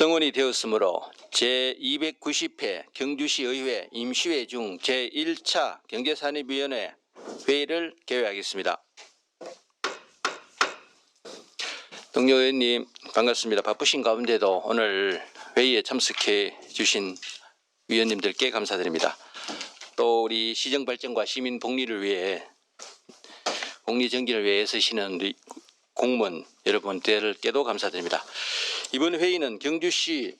성원이 되었으므로 제290회 경주시의회 임시회 중 제1차 경제산업위원회 회의를 개회하겠습니다. 동료 의원님 반갑습니다. 바쁘신 가운데도 오늘 회의에 참석해 주신 위원님들께 감사드립니다. 또 우리 시정발전과 시민복리를 위해 복리정진을 위해 애쓰시는 우리 공무원 여러분들께도 감사드립니다. 이번 회의는 경주시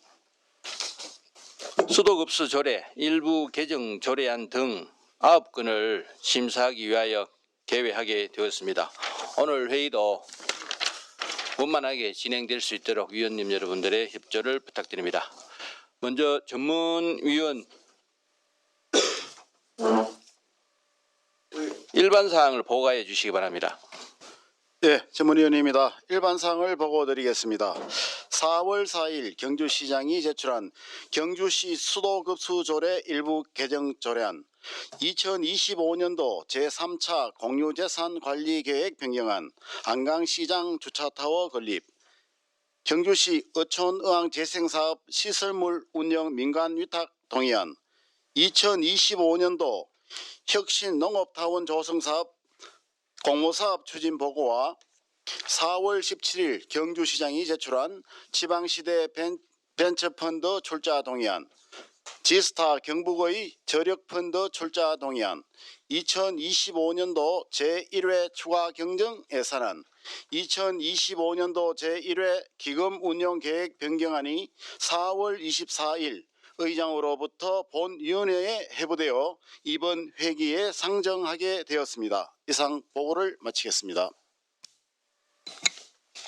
수도급수 조례 일부 개정 조례안 등 9건을 심사하기 위하여 개회하게 되었습니다. 오늘 회의도 원만하게 진행될 수 있도록 위원님 여러분들의 협조를 부탁드립니다. 먼저 전문위원 일반사항을 보고해 주시기 바랍니다. 네, 전문위원입니다. 일반사항을 보고드리겠습니다. 4월 4일 경주시장이 제출한 경주시 수도급수조례 일부 개정 조례안, 2025년도 제3차 공유재산관리계획 변경안, 안강시장 주차타워 건립, 경주시 어촌의왕재생사업 시설물 운영 민간위탁 동의안, 2025년도 혁신농업타운 조성사업 공모사업 추진보고와 4월 17일 경주시장이 제출한 지방시대 벤처펀드 출자 동의안, 지스타 경북의 저력펀드 출자 동의안, 2025년도 제1회 추가 경정 예산안, 2025년도 제1회 기금 운용 계획 변경안이 4월 24일 의장으로부터 본위원회에 회부되어 이번 회기에 상정하게 되었습니다. 이상 보고를 마치겠습니다.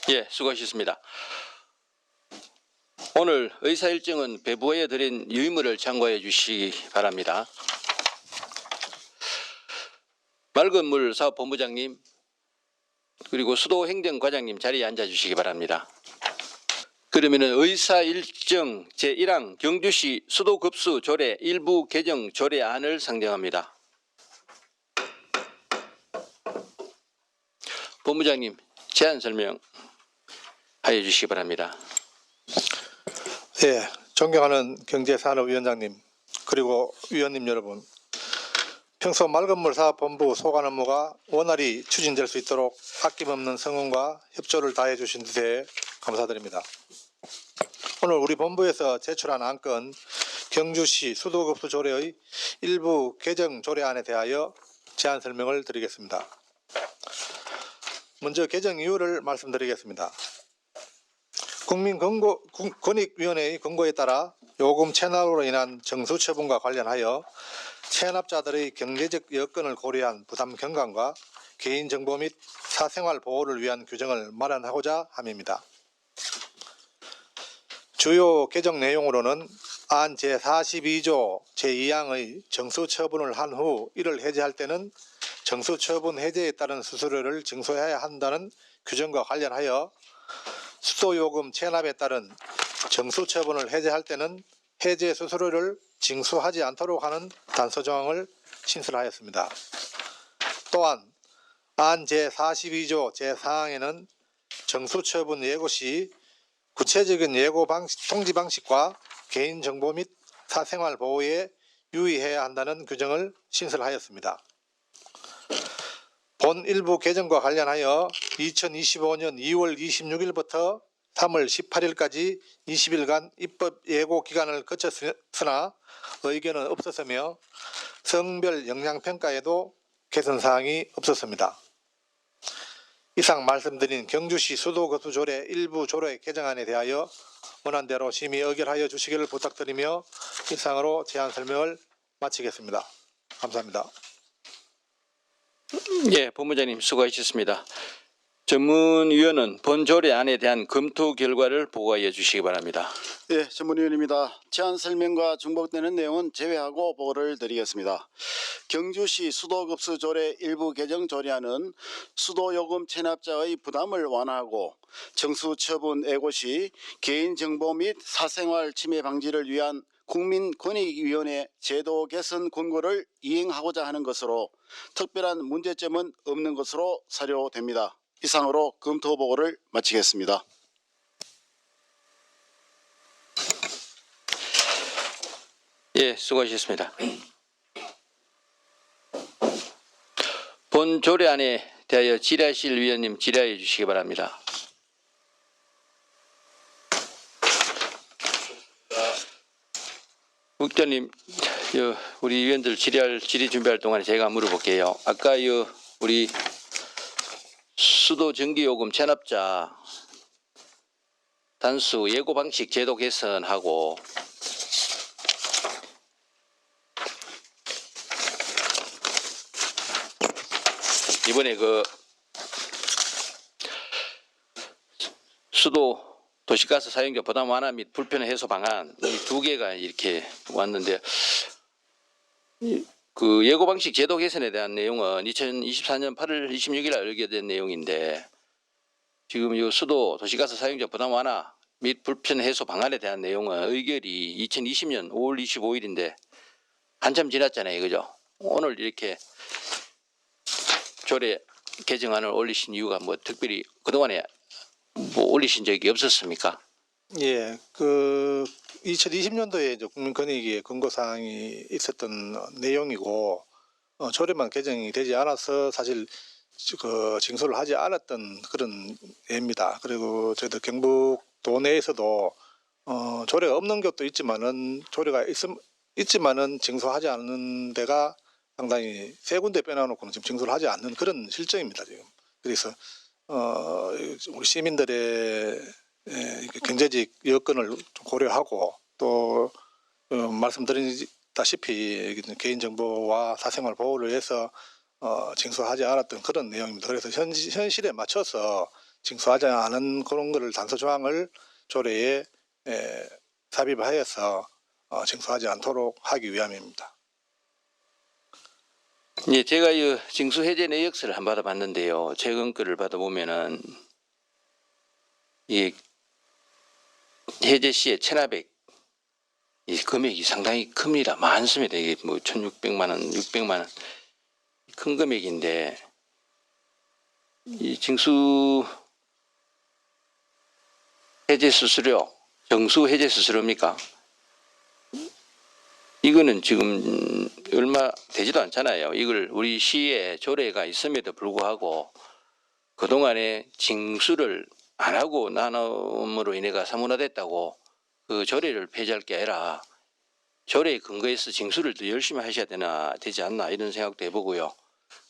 예, 수고하셨습니다. 오늘 의사일정은 배부에 드린 유의물을 참고해 주시기 바랍니다. 맑은물 사업본부장님 그리고 수도행정과장님 자리에 앉아 주시기 바랍니다. 그러면은 의사일정 제1항 경주시 수도급수 조례 일부 개정 조례안을 상정합니다. 본부장님 제안 설명하여 주시기 바랍니다. 예, 존경하는 경제산업위원장님 그리고 위원님 여러분, 평소 맑은물 사업본부 소관 업무가 원활히 추진될 수 있도록 아낌없는 성원과 협조를 다해 주신 데 감사드립니다. 오늘 우리 본부에서 제출한 안건 경주시 수도급수 조례의 일부 개정 조례안에 대하여 제안 설명을 드리겠습니다. 먼저 개정 이유를 말씀드리겠습니다. 국민권익위원회의 권고에 따라 요금 체납으로 인한 정수 처분과 관련하여 체납자들의 경제적 여건을 고려한 부담 경감과 개인정보 및 사생활 보호를 위한 규정을 마련하고자 함입니다. 주요 개정 내용으로는 안 제42조 제2항의 정수 처분을 한 후 이를 해제할 때는 정수 처분 해제에 따른 수수료를 징수해야 한다는 규정과 관련하여 수도요금 체납에 따른 정수 처분을 해제할 때는 해제 수수료를 징수하지 않도록 하는 단서 조항을 신설하였습니다. 또한 안 제42조 제4항에는 정수 처분 예고 시 구체적인 예고 통지 방식과 개인정보 및 사생활 보호에 유의해야 한다는 규정을 신설하였습니다. 본 일부 개정과 관련하여 2025년 2월 26일부터 3월 18일까지 20일간 입법 예고 기간을 거쳤으나 의견은 없었으며 성별 영향평가에도 개선사항이 없었습니다. 이상 말씀드린 경주시 수도급수조례 일부 조례 개정안에 대하여 원안대로 심의 의결하여 주시기를 부탁드리며 이상으로 제안 설명을 마치겠습니다. 감사합니다. 예, 본부장님 수고하셨습니다. 전문위원은 본 조례안에 대한 검토 결과를 보고해 주시기 바랍니다. 네, 전문위원입니다. 제안 설명과 중복되는 내용은 제외하고 보고를 드리겠습니다. 경주시 수도급수조례 일부 개정 조례안은 수도요금 체납자의 부담을 완화하고 정수처분 애고 시 개인정보 및 사생활 침해 방지를 위한 국민권익위원회 제도 개선 권고를 이행하고자 하는 것으로 특별한 문제점은 없는 것으로 사료됩니다. 이상으로 검토 보고를 마치겠습니다. 예, 수고하셨습니다. 본 조례안에 대하여 질의하실 위원님 질의해 주시기 바랍니다. 국장님, 우리 위원들 질의 준비할 동안에 제가 물어볼게요. 아까 우리 수도 전기요금 체납자 단수 예고 방식 제도 개선하고 이번에 수도 도시가스 사용자 부담 완화 및 불편 해소 방안 이 두 개가 이렇게 왔는데 그 예고 방식 제도 개선에 대한 내용은 2024년 8월 26일 날 의결된 내용인데 지금 이 수도 도시가스 사용자 부담 완화 및 불편 해소 방안에 대한 내용은 의결이 2020년 5월 25일인데 한참 지났잖아요, 그죠? 오늘 이렇게 조례 개정안을 올리신 이유가 뭐 특별히 그동안에 뭐 올리신 적이 없었습니까? 예, 2020년도에 이제 국민권익위에 권고사항이 있었던 내용이고 조례만 개정이 되지 않아서 사실 징수를 하지 않았던 그런 예입니다. 그리고 저희들 경북도 내에서도 조례가 없는 곳도 있지만은 조례가 있지만은 징수하지 않는 데가 상당히 세 군데 빼놔놓고는 지금 징수를 하지 않는 그런 실정입니다 지금. 그래서 우리 시민들의 경제적 여건을 좀 고려하고 또 말씀드리다시피 개인정보와 사생활 보호를 위해서 징수하지 않았던 그런 내용입니다. 그래서 현실에 맞춰서 징수하지 않은 그런 거를 단서 조항을 조례에 삽입하여서 징수하지 않도록 하기 위함입니다. 예, 제가 이 징수 해제 내역서를 한번 받아봤는데요. 최근 거를 받아보면은 이 해제 시에 체납액 이 금액이 상당히 큽니다. 많습니다. 이게 뭐 1,600만 원, 600만 원 큰 금액인데 이 징수 해제 수수료, 정수 해제 수수료입니까? 이거는 지금 얼마 되지도 않잖아요. 이걸 우리 시에 조례가 있음에도 불구하고 그동안에 징수를 안 하고 나눔으로 인해가 사문화됐다고 그 조례를 폐지할 게 아니라 조례에 근거해서 징수를 더 열심히 하셔야 되지 않나 이런 생각도 해보고요.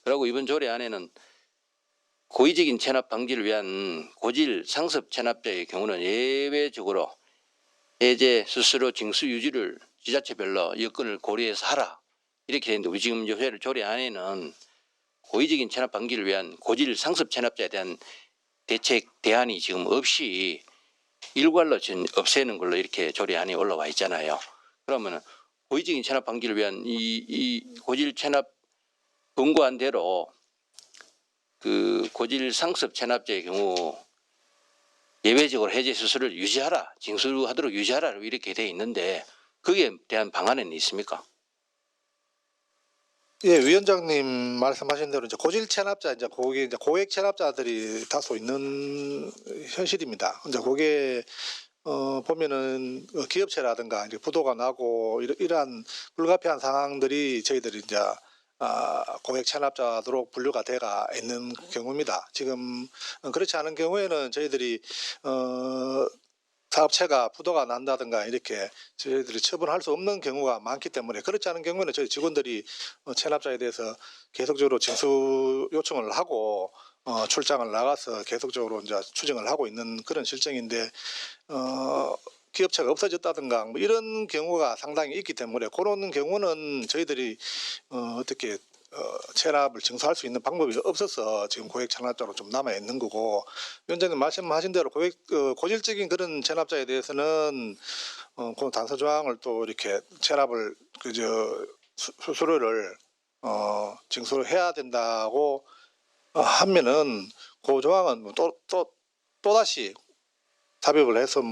그리고 이번 조례 안에는 고의적인 체납 방지를 위한 고질 상습 체납자의 경우는 예외적으로 해제 수수료 징수 유지를 지자체별로 여건을 고려해서 하라 이렇게 되는데 우리 지금 조례 안에는 고의적인 체납 방지를 위한 고질 상습 체납자에 대한 대책 대안이 지금 없이 일괄로 없애는 걸로 이렇게 조례안이 올라와 있잖아요. 그러면 고의적인 체납 방지를 위한 이 고질 체납 권고한 대로 그 고질 상습 체납자의 경우 예외적으로 해제 수수료를 유지하라, 징수하도록 유지하라 이렇게 돼 있는데 거기에 대한 방안은 있습니까? 예, 위원장님 말씀하신 대로 이제 고질 체납자 이제 고액 체납자들이 다소 있는 현실입니다. 이제 그게 보면은 기업체라든가 이제 부도가 나고 이러한 불가피한 상황들이 저희들이 이제 고액 체납자도록 분류가 돼가 있는 경우입니다. 지금 그렇지 않은 경우에는 저희들이 사업체가 부도가 난다든가 이렇게 저희들이 처분할 수 없는 경우가 많기 때문에 그렇지 않은 경우에는 저희 직원들이 체납자에 대해서 계속적으로 징수 요청을 하고 출장을 나가서 계속적으로 이제 추정을 하고 있는 그런 실정인데 기업체가 없어졌다든가 뭐 이런 경우가 상당히 있기 때문에 그런 경우는 저희들이 어떻게 체납을 징수할 수 있는 방법이 없어서 지금 고액 체납자로 좀 남아 있는 거고 위원장님 말씀하신 대로 고질적인 그런 체납자에 대해서는 그 단서 조항을 또 이렇게 체납을 수수료를 징수를 해야 된다고 하면은 그 조항은 또다시 삽입을 해서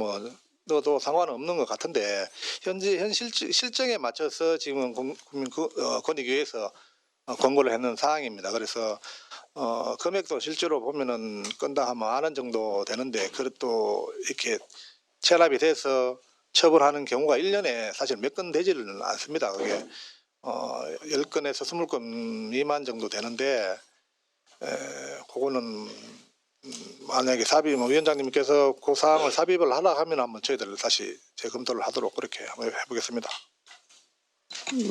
또 상관은 없는 것 같은데 현 실정에 맞춰서 지금 국민권익위에서 권고를 했는 사항입니다. 그래서 금액도 실제로 보면은 건당 한 10,000원 정도 되는데 그것도 이렇게 체납이 돼서 처벌하는 경우가 1년에 사실 몇 건 되지는 않습니다. 그게 10건에서 20건 미만 정도 되는데 그거는 만약에 삽입 위원장님께서 그 사항을 삽입을 하라 하면 한번 저희들 다시 재검토를 하도록 그렇게 한번 해보겠습니다.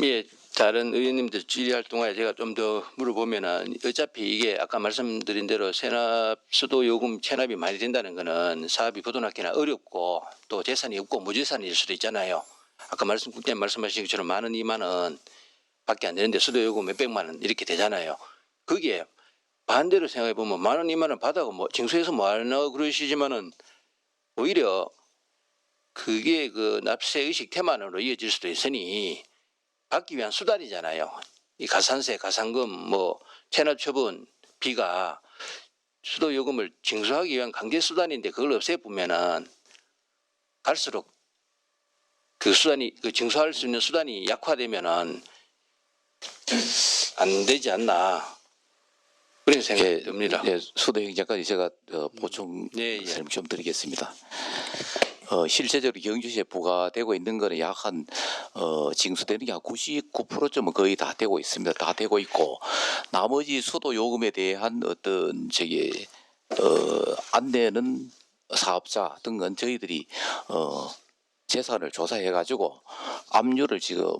예, 다른 의원님들 질의할 동안에 제가 좀 더 물어보면은 어차피 이게 아까 말씀드린 대로 세납 수도 요금 체납이 많이 된다는 거는 사업이 부도났기나 어렵고 또 재산이 없고 무재산일 수도 있잖아요. 아까 국장님 말씀하신 것처럼 10,000원, 20,000원 밖에 안 되는데 수도 요금 몇백만 원 이렇게 되잖아요. 그게 반대로 생각해 보면 10,000원, 20,000원 받아가 뭐 징수해서 뭐 하나 그러시지만은 오히려 그게 그 납세 의식 태만으로 이어질 수도 있으니 받기 위한 수단이잖아요. 이 가산세, 가산금, 뭐 체납 처분 비가 수도 요금을 징수하기 위한 강제 수단인데 그걸 없애보면은 갈수록 그 수단이 그 징수할 수 있는 수단이 약화되면은 안 되지 않나 그런 생각이 듭니다. 예, 수도 행정까지 제가 보충 예, 예. 설명 좀 드리겠습니다. 실제적으로 경주시에 부과되고 있는 거는 약 한 징수되는 게 한 99%쯤은 거의 다 되고 있습니다. 다 되고 있고 나머지 수도 요금에 대한 어떤 안내는 사업자 등은 저희들이 재산을 조사해 가지고 압류를 지금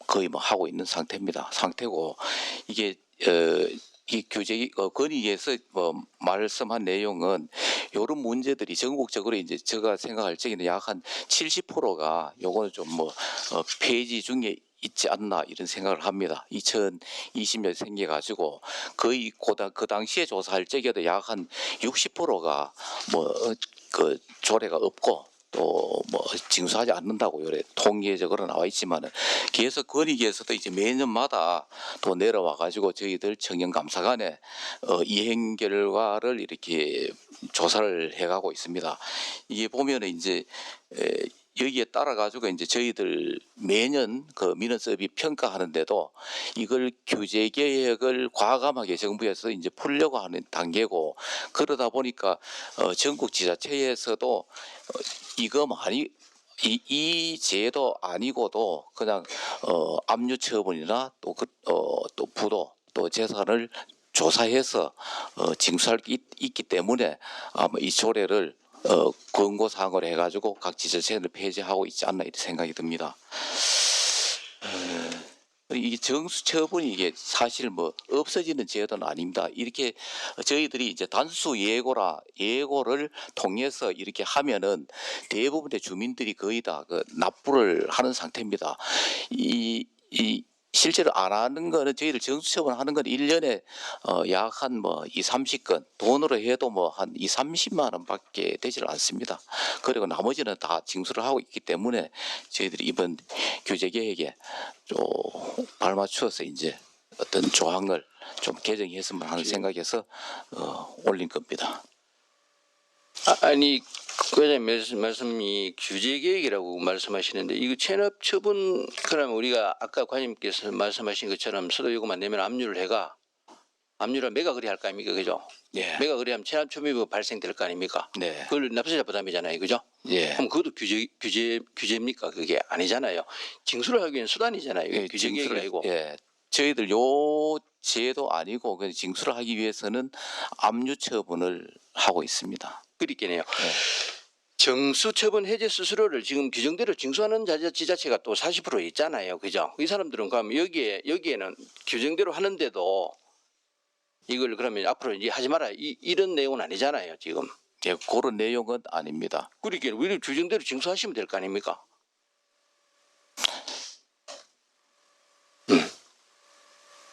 거의 뭐 하고 있는 상태고 이게 이 규제 건의에서 말씀한 내용은 이런 문제들이 전국적으로 이제 제가 생각할 적에는 약 한 70%가 요거는 좀 폐지 중에 있지 않나 이런 생각을 합니다. 2020년 생겨가지고 거의 그 당시에 조사할 적에도 약 한 60%가 그 조례가 없고 또 징수하지 않는다고 요래 통계적으로 나와 있지만은 계속 건의기에서도 이제 매년마다 또 내려와 가지고 저희들 청년감사관에 이행 결과를 이렇게 조사를 해가고 있습니다. 이게 보면은 이제 여기에 따라 가지고 이제 저희들 매년 그 민원서비 평가하는데도 이걸 규제 개혁을 과감하게 정부에서 이제 풀려고 하는 단계고 그러다 보니까 전국 지자체에서도 이거 많이 이 제도 아니고도 그냥 압류 처분이나 또 부도 또 재산을 조사해서 징수할 게 있기 때문에 아마 이 조례를 권고 사항으로 해가지고 각 지자체를 폐지하고 있지 않나 이렇게 생각이 듭니다. 이게 정수 처분이 이게 사실 없어지는 제도는 아닙니다. 이렇게 저희들이 이제 단수 예고를 통해서 이렇게 하면은 대부분의 주민들이 거의 다 납부를 하는 상태입니다. 실제로 안 하는 거는 저희들 정수 처분하는 건 1년에 약 한 2, 30건 돈으로 해도 한 2, 30만 원밖에 되질 않습니다. 그리고 나머지는 다 징수를 하고 있기 때문에 저희들이 이번 규제 개혁에 좀 발맞추어서 이제 어떤 조항을 좀 개정했으면 하는 생각에서 올린 겁니다. 아니 그 말씀이 규제 개혁이라고 말씀하시는데 이거 체납 처분 그러면 우리가 아까 관님께서 말씀하신 것처럼 수도 요금만 내면 압류를 압류를 매가 그리 할 거 아닙니까, 그죠? 예. 매가 그리 하면 체납 처분이 발생될 거 아닙니까? 네. 그걸 납세자 부담이잖아요, 그죠? 예. 그럼 그것도 규제입니까? 그게 아니잖아요. 징수를 하기 위한 수단이잖아요. 예, 규제 개혁이 아니고. 예. 저희들 요 제도 아니고 그냥 징수를 하기 위해서는 압류 처분을 하고 있습니다. 그렇겠네요. 예. 정수 처분 해제 수수료를 지금 규정대로 징수하는 지자체가 또 40% 있잖아요. 그죠? 이 사람들은 그럼 여기에는 규정대로 하는데도 이걸 그러면 앞으로 이제 하지 마라 이런 내용은 아니잖아요. 지금. 예, 그런 내용은 아닙니다. 그러니까 우리 규정대로 징수하시면 될 거 아닙니까?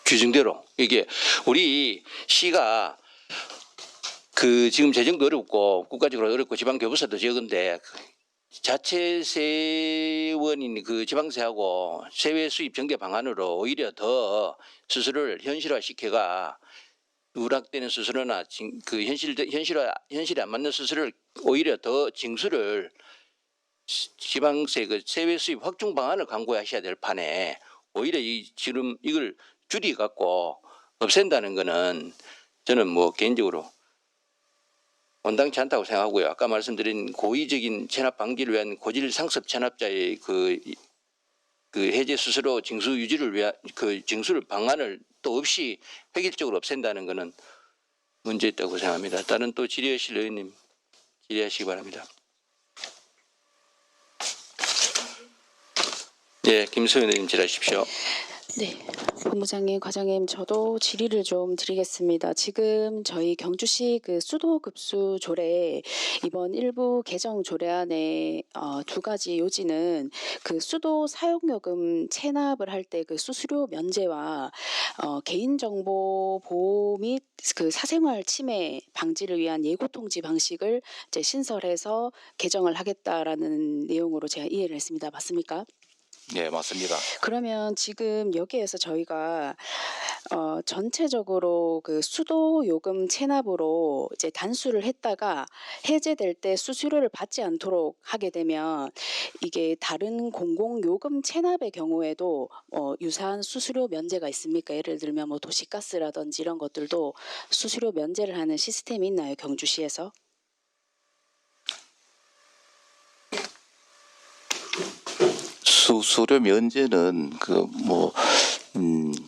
규정대로 이게 우리 시가 그 지금 재정도 어렵고 국가적으로 어렵고 지방교부세도 적은데 자체 세원인 그 지방세하고 세외 수입 정대 방안으로 오히려 더 수수료를 현실화시켜가 누락되는 수수료나 그 현실에 안 맞는 수수료를 오히려 더 징수를 지방세 그 세외 수입 확충 방안을 강구하셔야 될 판에 오히려 지금 이걸 줄이 갖고 없앤다는 거는 저는 개인적으로 온당치 않다고 생각하고요. 아까 말씀드린 고의적인 체납 방지를 위한 고질 상습 체납자의 그 해제 수수료 징수 유지를 위한 그 징수를 방안을 또 없이 획일적으로 없앤다는 것은 문제 있다고 생각합니다. 다른 또 질의하실 의원님 질의하시기 바랍니다. 예, 김소연 의원님 질의하십시오. 네, 본부장님, 과장님, 저도 질의를 좀 드리겠습니다. 지금 저희 경주시 그 수도급수 조례 이번 일부 개정 조례안의 두 가지 요지는 그 수도 사용요금 체납을 할 때 그 수수료 면제와 개인정보 보호 및 그 사생활 침해 방지를 위한 예고 통지 방식을 이제 신설해서 개정을 하겠다라는 내용으로 제가 이해를 했습니다. 맞습니까? 네, 맞습니다. 그러면 지금 여기에서 저희가 전체적으로 그 수도 요금 체납으로 이제 단수를 했다가 해제될 때 수수료를 받지 않도록 하게 되면 이게 다른 공공 요금 체납의 경우에도 유사한 수수료 면제가 있습니까? 예를 들면 뭐 도시가스라든지 이런 것들도 수수료 면제를 하는 시스템이 있나요, 경주시에서? 수수료 면제는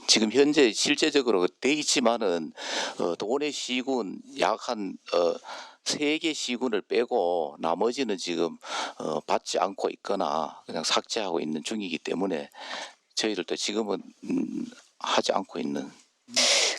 지금 현재 실제적으로 돼 있지만은 도내 시군 약 한 3개 시군을 빼고 나머지는 지금 받지 않고 있거나 그냥 삭제하고 있는 중이기 때문에 저희들도 지금은 하지 않고 있는.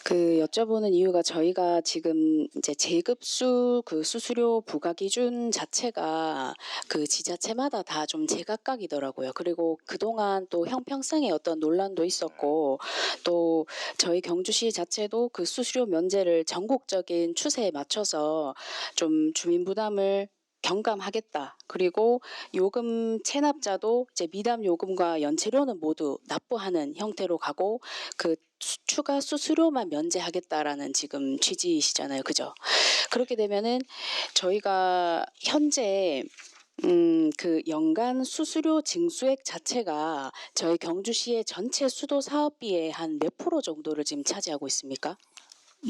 그 여쭤보는 이유가 저희가 지금 이제 재급수 그 수수료 부과 기준 자체가 그 지자체마다 다 좀 제각각이더라고요. 그리고 그동안 또 형평성의 어떤 논란도 있었고 또 저희 경주시 자체도 그 수수료 면제를 전국적인 추세에 맞춰서 좀 주민 부담을 경감하겠다. 그리고 요금 체납자도 이제 미담 요금과 연체료는 모두 납부하는 형태로 가고 그 추가 수수료만 면제하겠다라는 지금 취지이시잖아요. 그죠? 그렇게 되면은 저희가 현재 그 연간 수수료 징수액 자체가 저희 경주시의 전체 수도 사업비의 한 몇 프로 정도를 지금 차지하고 있습니까?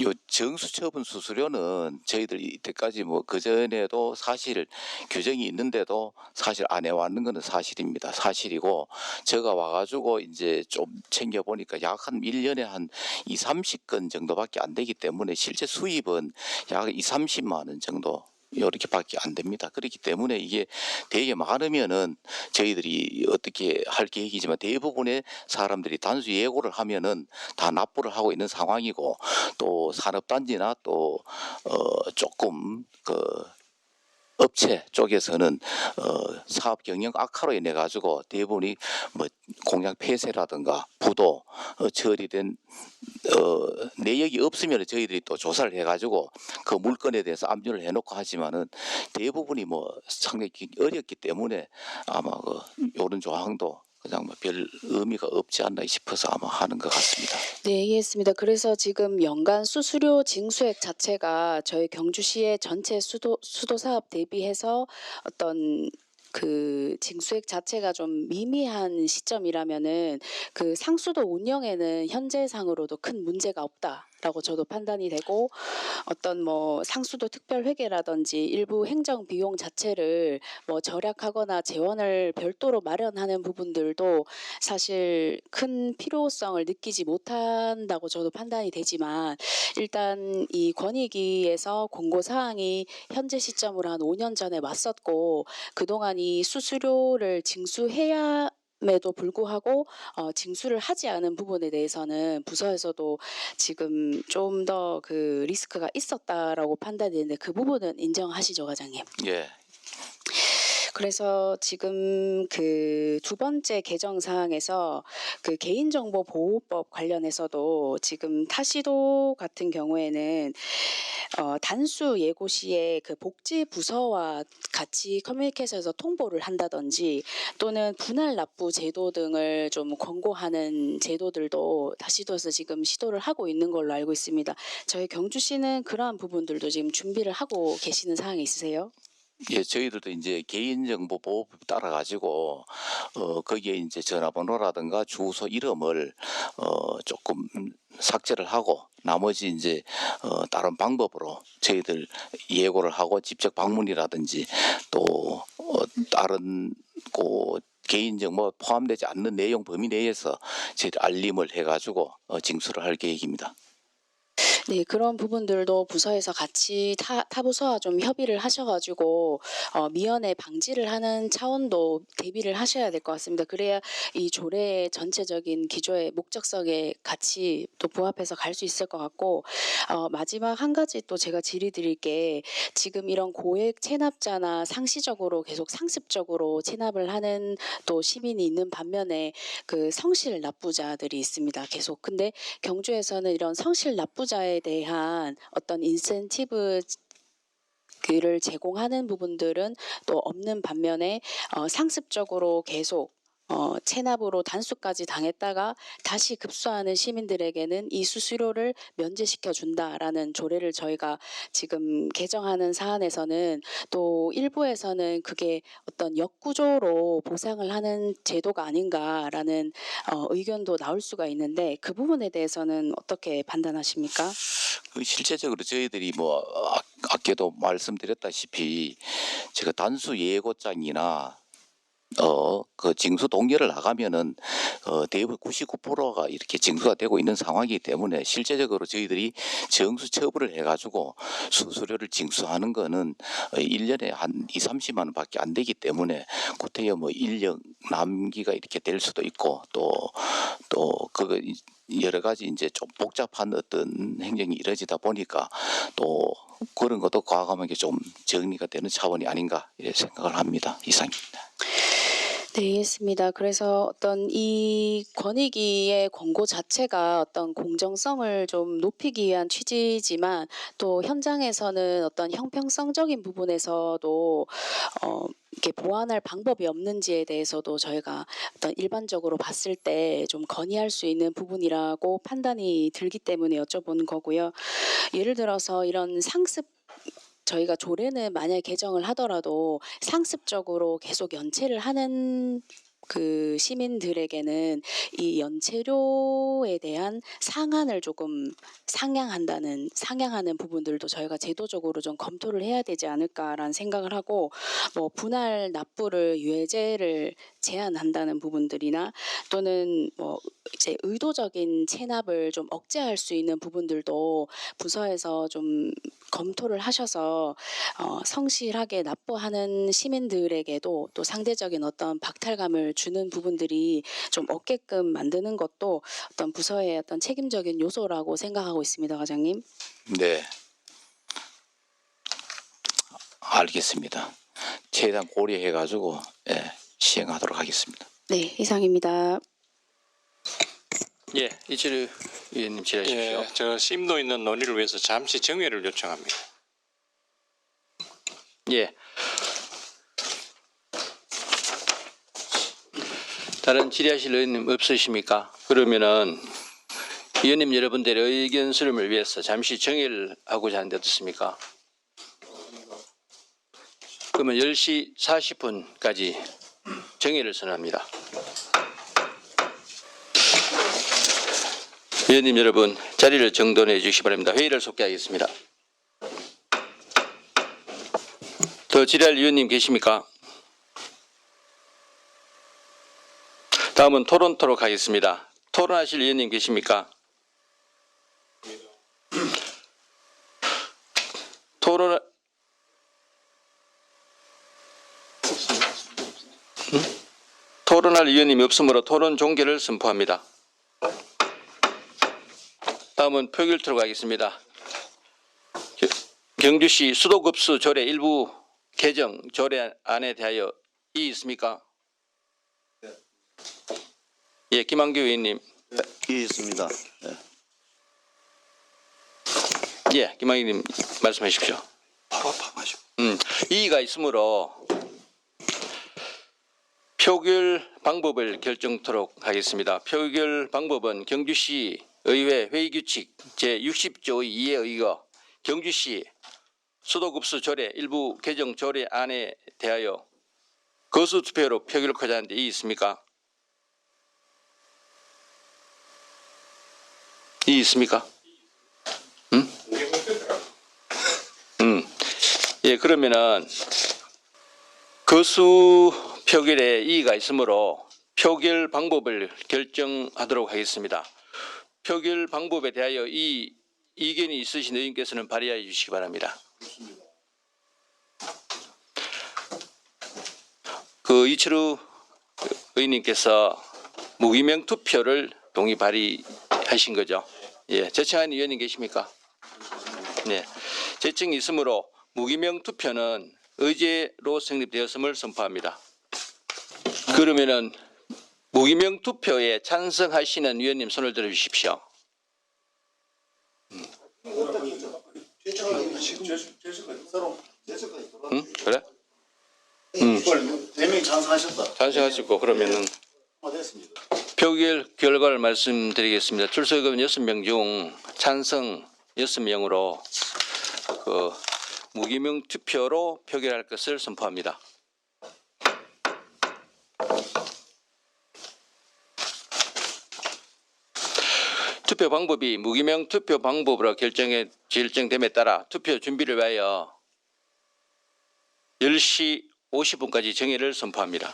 요 정수처분 수수료는 저희들 이때까지 뭐 그전에도 사실 규정이 있는데도 사실 안 해왔는 것은 사실입니다. 사실이고 제가 와가지고 이제 좀 챙겨보니까 약 한 1년에 한 2, 30건 정도밖에 안 되기 때문에 실제 수입은 약 2, 30만 원 정도 이렇게밖에 안 됩니다. 그렇기 때문에 이게 되게 많으면은 저희들이 어떻게 할 계획이지만 대부분의 사람들이 단수 예고를 하면은 다 납부를 하고 있는 상황이고 또 산업단지나 또 조금 그 업체 쪽에서는 사업 경영 악화로 인해 가지고 대부분이 뭐 공장 폐쇄라든가 부도 처리된 내역이 없으면 저희들이 또 조사를 해가지고 그 물건에 대해서 압류를 해놓고 하지만은 대부분이 뭐 상당히 어렵기 때문에 아마 그 요런 조항도 그냥 뭐 별 의미가 없지 않나 싶어서 아마 하는 것 같습니다. 네, 이해했습니다. 그래서 지금 연간 수수료 징수액 자체가 저희 경주시의 전체 수도 사업 대비해서 어떤 그 징수액 자체가 좀 미미한 시점이라면은 그 상수도 운영에는 현재상으로도 큰 문제가 없다라고 저도 판단이 되고 어떤 뭐 상수도 특별회계라든지 일부 행정 비용 자체를 뭐 절약하거나 재원을 별도로 마련하는 부분들도 사실 큰 필요성을 느끼지 못한다고 저도 판단이 되지만 일단 이 권익위에서 공고 사항이 현재 시점으로 한 5년 전에 왔었고 그동안 이 수수료를 징수해야 에도 불구하고 징수를 하지 않은 부분에 대해서는 부서에서도 지금 좀 더 그 리스크가 있었다라고 판단되는데 그 부분은 인정하시죠, 과장님? 예. 그래서 지금 그 두 번째 개정 사항에서 그 개인정보보호법 관련해서도 지금 타시도 같은 경우에는 단수 예고 시에 그 복지 부서와 같이 커뮤니케이션에서 통보를 한다든지 또는 분할 납부 제도 등을 좀 권고하는 제도들도 타시도에서 지금 시도를 하고 있는 걸로 알고 있습니다. 저희 경주시는 그러한 부분들도 지금 준비를 하고 계시는 사항이 있으세요? 예, 저희들도 이제 개인정보보호법 따라 가지고 거기에 이제 전화번호라든가 주소 이름을 조금 삭제를 하고 나머지 이제 다른 방법으로 저희들 예고를 하고 직접 방문이라든지 또 다른 개인정보 포함되지 않는 내용 범위 내에서 저희들 알림을 해가지고 징수를 할 계획입니다. 네, 그런 부분들도 부서에서 같이 타부서와 좀 협의를 하셔가지고 미연에 방지를 하는 차원도 대비를 하셔야 될 것 같습니다. 그래야 이 조례의 전체적인 기조의 목적성에 같이 또 부합해서 갈 수 있을 것 같고 마지막 한 가지 또 제가 질의드릴 게 지금 이런 고액 체납자나 상시적으로 계속 상습적으로 체납을 하는 또 시민이 있는 반면에 그 성실 납부자들이 있습니다. 계속. 근데 경주에서는 이런 성실 납부자에 대한 어떤 인센티브 를 제공하는 부분들은 또 없는 반면에 상습적으로 계속 체납으로 단수까지 당했다가 다시 급수하는 시민들에게는 이 수수료를 면제시켜 준다라는 조례를 저희가 지금 개정하는 사안에서는 또 일부에서는 그게 어떤 역구조로 보상을 하는 제도가 아닌가라는 의견도 나올 수가 있는데 그 부분에 대해서는 어떻게 판단하십니까? 실제적으로 저희들이 뭐 아까도 말씀드렸다시피 제가 단수 예고장이나 그 징수 동결을 나가면은 대부분 99%가 이렇게 징수가 되고 있는 상황이기 때문에 실제적으로 저희들이 정수 처분을 해가지고 수수료를 징수하는 거는 1년에 한 2, 30만 원밖에 안 되기 때문에 구태여 뭐 인력 남기가 이렇게 될 수도 있고 또 그거 여러 가지 이제 좀 복잡한 어떤 행정이 이루어지다 보니까 또 그런 것도 과감하게 좀 정리가 되는 차원이 아닌가 이렇게 생각을 합니다. 이상입니다. 네, 이해했습니다. 그래서 어떤 이 권익위의 권고 자체가 어떤 공정성을 좀 높이기 위한 취지지만 또 현장에서는 어떤 형평성적인 부분에서도 이렇게 보완할 방법이 없는지에 대해서도 저희가 어떤 일반적으로 봤을 때 좀 건의할 수 있는 부분이라고 판단이 들기 때문에 여쭤보는 거고요. 예를 들어서 이런 상습 저희가 조례는 만약에 개정을 하더라도 상습적으로 계속 연체를 하는 그 시민들에게는 이 연체료에 대한 상한을 조금 상향하는 부분들도 저희가 제도적으로 좀 검토를 해야 되지 않을까라는 생각을 하고 뭐 분할 납부를 유예제를 제한한다는 부분들이나 또는 뭐 이제 의도적인 체납을 좀 억제할 수 있는 부분들도 부서에서 좀 검토를 하셔서 성실하게 납부하는 시민들에게도 또 상대적인 어떤 박탈감을 주는 부분들이 좀 없게끔 만드는 것도 어떤 부서의 어떤 책임적인 요소라고 생각하고 있습니다, 과장님. 네, 알겠습니다. 최대한 고려해가지고 시행하도록 하겠습니다. 네, 이상입니다. 예, 이철우 의원님 질의하십시오. 예, 저 심도 있는 논의를 위해서 잠시 정회를 요청합니다. 예. 다른 질의하실 의원님 없으십니까? 그러면은 의원님 여러분들의 의견 수렴을 위해서 잠시 정회를 하고자 하는데 어떻습니까? 그러면 10시 40분까지 정회를 선언합니다. 의원님 여러분 자리를 정돈해 주시기 바랍니다. 회의를 속개하겠습니다. 더 질의할 의원님 계십니까? 다음은 토론토록 하겠습니다. 토론하실 의원님 계십니까? 토론할 의원님이 없으므로 토론 종결을 선포합니다. 다음은 표결토록 하겠습니다. 경주시 수도급수 조례 일부 개정 조례안에 대하여 이의 있습니까? 예, 김한규 의원님. 있습니다. 예, 김한규 의원님 말씀하십시오. 바로 합하시고. 이의가 있으므로 표결 방법을 결정토록 하겠습니다. 표결 방법은 경주시 의회 회의규칙 제60조의 2에 의거 경주시 수도급수 조례 일부 개정 조례안에 대하여 거수 투표로 표결코자 하는데 이의 있습니까? 이의 있습니까? 예, 그러면은 거수 표결에 이의가 있으므로 표결 방법을 결정하도록 하겠습니다. 표결 방법에 대하여 이 이견이 있으신 의원께서는 발의하여 주시기 바랍니다. 그 이철우 의원님께서 무기명 투표를 동의 발의하신 거죠. 예, 제청한 의원님 계십니까? 네, 제청이 있으므로 무기명 투표는 의제로 성립되었음을 선포합니다. 그러면은 무기명 투표에 찬성하시는 의원님 손을 들어 주십시오. 그래? 4명이 찬성하셨다. 찬성하시고 그러면은 됐습니다. 표결 결과를 말씀드리겠습니다. 출석은 6명 중 찬성 6명으로 그 무기명 투표로 표결할 것을 선포합니다. 투표 방법이 무기명 투표 방법으로 결정됨에 따라 투표 준비를 위하여 10시 50분까지 정회를 선포합니다.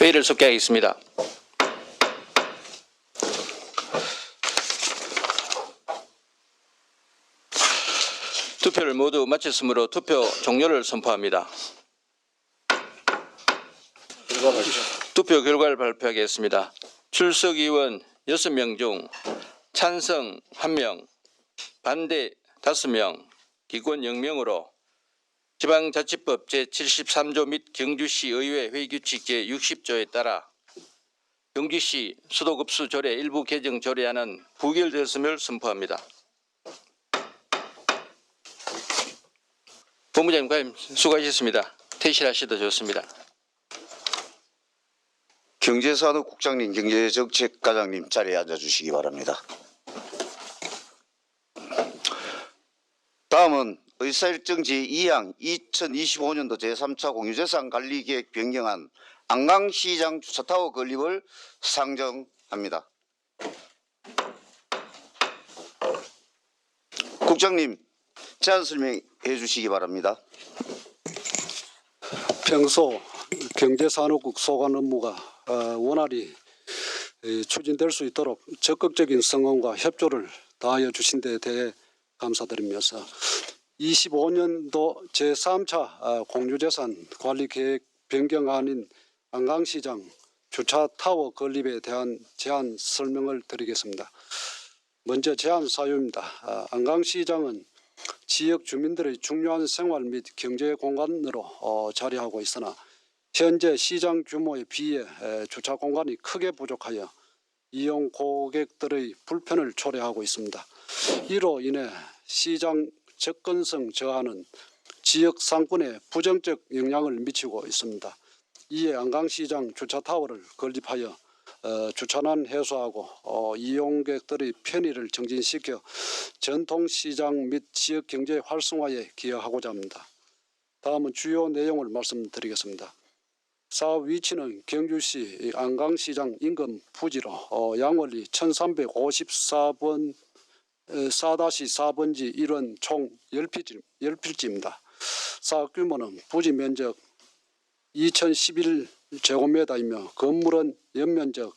회의를 속개하겠습니다. 투표를 모두 마쳤으므로 투표 종료를 선포합니다. 투표 결과를 발표하겠습니다. 출석 의원 6명 중 찬성 1명, 반대 5명, 기권 0명으로 지방자치법 제73조 및 경주시 의회 회의규칙 제60조에 따라 경주시 수도급수 조례 일부 개정 조례안은 부결되었음을 선포합니다. 본부장님 과임 수고하셨습니다. 퇴실하셔도 좋습니다. 경제산업국장님, 경제정책과장님 자리에 앉아주시기 바랍니다. 다음은 의사일정지 2항 2025년도 제3차 공유재산 관리계획 변경안 안강시장 주차타워 건립을 상정합니다. 국장님, 제안 설명해 주시기 바랍니다. 평소 경제산업국 소관 업무가 원활히 추진될 수 있도록 적극적인 성원과 협조를 다하여 주신 데 대해 감사드리면서 25년도 제3차 공유재산 관리계획 변경안인 안강시장 주차타워 건립에 대한 제안 설명을 드리겠습니다. 먼저 제안 사유입니다. 안강시장은 지역 주민들의 중요한 생활 및 경제 공간으로 자리하고 있으나 현재 시장 규모에 비해 주차 공간이 크게 부족하여 이용 고객들의 불편을 초래하고 있습니다. 이로 인해 시장 접근성 저하는 지역 상권에 부정적 영향을 미치고 있습니다. 이에 안강시장 주차타워를 건립하여 주차난 해소하고 이용객들의 편의를 증진시켜 전통시장 및 지역경제 활성화에 기여하고자 합니다. 다음은 주요 내용을 말씀드리겠습니다. 사업 위치는 경주시 안강시장 인근 부지로 양원리 1354번 4-4번지 1원 총 10필지입니다. 사업 규모는 부지 면적 2011제곱미터이며 건물은 연면적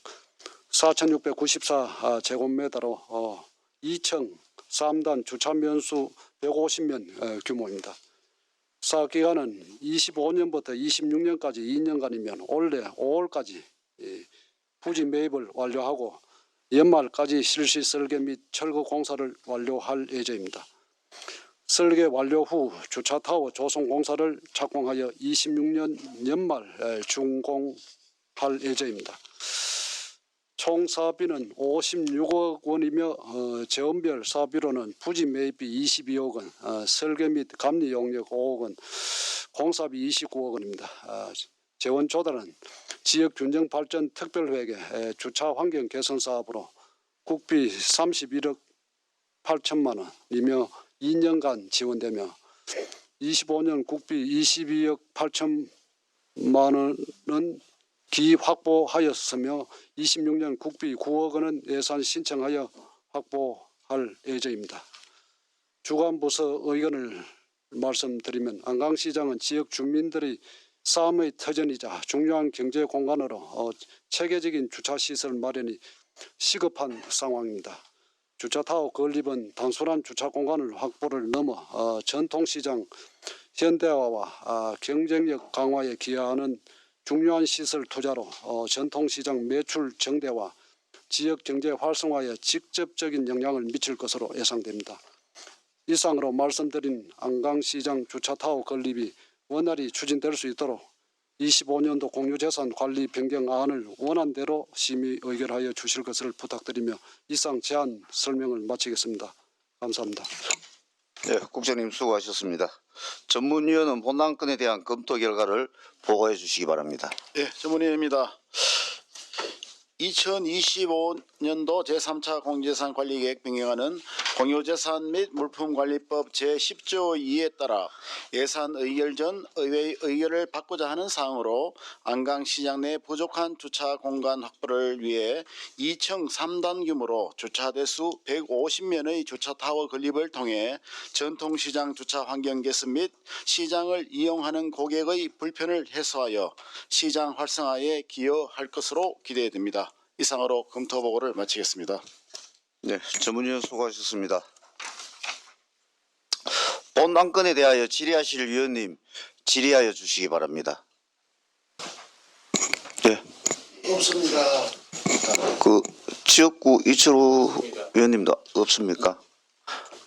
4694제곱미터로 2층 3단 주차면수 150면 규모입니다. 사업 기간은 25년부터 26년까지 2년간이면 올해 5월까지 부지 매입을 완료하고 연말까지 실시 설계 및 철거 공사를 완료할 예정입니다. 설계 완료 후 주차타워 조성 공사를 착공하여 26년 연말 준공할 예정입니다. 총 사업비는 56억 원이며 재원별 사업비로는 부지 매입비 22억 원, 설계 및 감리 용역 5억 원, 공사비 29억 원입니다. 재원 조달은 지역균형발전 특별회계 주차 환경 개선 사업으로 국비 31억 8천만 원이며 2년간 지원되며 25년 국비 22억 8천만 원은 기 확보하였으며 26년 국비 9억 원은 예산 신청하여 확보할 예정입니다. 주관부서 의견을 말씀드리면 안강시장은 지역 주민들의 삶의 터전이자 중요한 경제 공간으로 체계적인 주차시설 마련이 시급한 상황입니다. 주차타워 건립은 단순한 주차 공간을 확보를 넘어 전통시장 현대화와 경쟁력 강화에 기여하는 중요한 시설 투자로 전통시장 매출 증대와 지역 경제 활성화에 직접적인 영향을 미칠 것으로 예상됩니다. 이상으로 말씀드린 안강시장 주차타워 건립이 원활히 추진될 수 있도록 25년도 공유재산 관리 변경안을 원안대로 심의 의결하여 주실 것을 부탁드리며 이상 제안 설명을 마치겠습니다. 감사합니다. 네, 국장님 수고하셨습니다. 전문위원은 본안 건에 대한 검토 결과를 보고해 주시기 바랍니다. 예, 전문위원입니다. 2025년도 제3차 공유재산 관리계획 변경안은 공유재산 및 물품관리법 제10조 2에 따라 예산 의결 전 의회의 의결을 받고자 하는 사항으로 안강시장 내 부족한 주차 공간 확보를 위해 2층 3단 규모로 주차 대수 150면의 주차타워 건립을 통해 전통시장 주차 환경 개선 및 시장을 이용하는 고객의 불편을 해소하여 시장 활성화에 기여할 것으로 기대됩니다. 이상으로 검토 보고를 마치겠습니다. 네, 전문위원 수고하셨습니다. 본 안건에 대하여 질의하실 위원님 질의하여 주시기 바랍니다. 네. 없습니다. 그 지역구 이철우 위원님도 없습니까?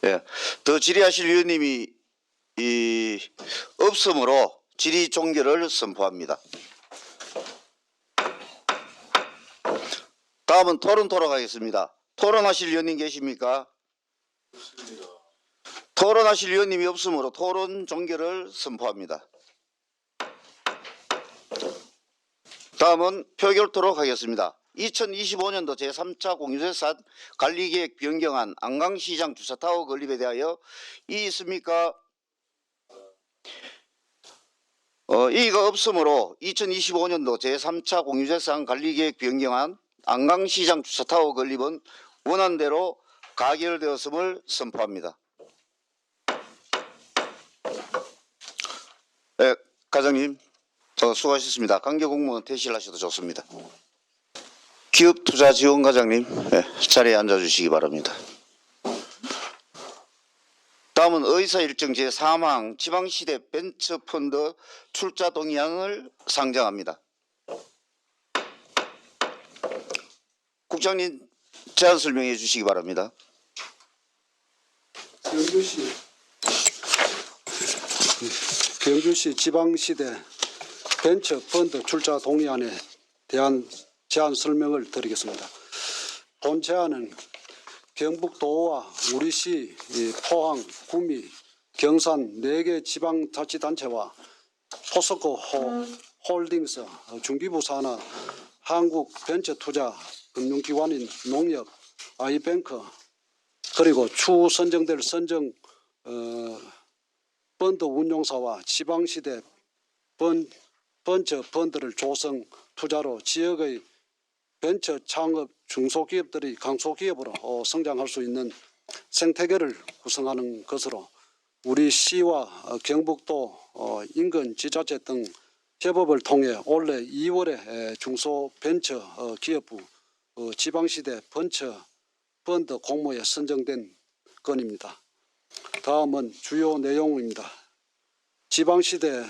예. 더 질의하실 위원님이 없으므로 질의 종결을 선포합니다. 다음은 토론토록 하겠습니다. 토론하실 위원님 계십니까? 없습니다. 토론하실 위원님이 없으므로 토론 종결을 선포합니다. 다음은 표결토록 하겠습니다. 2025년도 제3차 공유재산 관리계획 변경안 안강시장 주차타워 건립에 대하여 이의 있습니까? 이의가 없으므로 2025년도 제3차 공유재산 관리계획 변경안 안강시장 주차타워 건립은 원안대로 가결되었음을 선포합니다. 네, 과장님 수고하셨습니다. 관계공무원 퇴실하셔도 좋습니다. 기업투자지원과장님 자리에 앉아주시기 바랍니다. 다음은 의사일정 제3항 지방시대 벤처펀드 출자 동의안을 상정합니다. 국장님 제안 설명해 주시기 바랍니다. 경주시 지방시대 벤처펀드 출자 동의안에 대한 제안 설명을 드리겠습니다. 본 제안은 경북도와 우리시, 포항, 구미, 경산 4개 지방자치단체와 포스코 홀딩스, 중기부 산하, 한국벤처투자 금융기관인 농협, 아이뱅크 그리고 추후 선정될 선정 펀드 운용사와 지방시대 벤처 펀드를 조성 투자로 지역의 벤처 창업 중소기업들이 강소기업으로 성장할 수 있는 생태계를 구성하는 것으로 우리 시와 경북도 인근 지자체 등 협업을 통해 올해 2월에 중소벤처기업부 지방시대 벤처 펀드 공모에 선정된 건입니다. 다음은 주요 내용입니다. 지방시대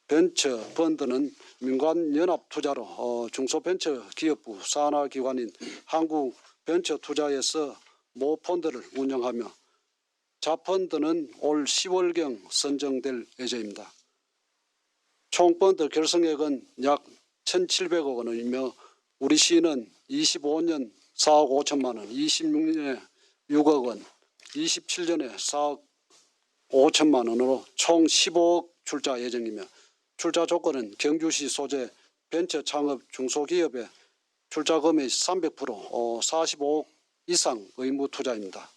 벤처 펀드는 민간연합투자로 중소벤처기업부 산하기관인 한국벤처투자에서 모 펀드를 운영하며 자펀드는 올 10월경 선정될 예정입니다. 총 펀드 결성액은 약 1,700억 원이며 우리 시는 25년 4억 5천만 원, 26년에 6억 원, 27년에 4억 5천만 원으로 총 15억 출자 예정이며 출자 조건은 경주시 소재 벤처 창업 중소기업의 출자금의 300%, 45억 이상 의무 투자입니다.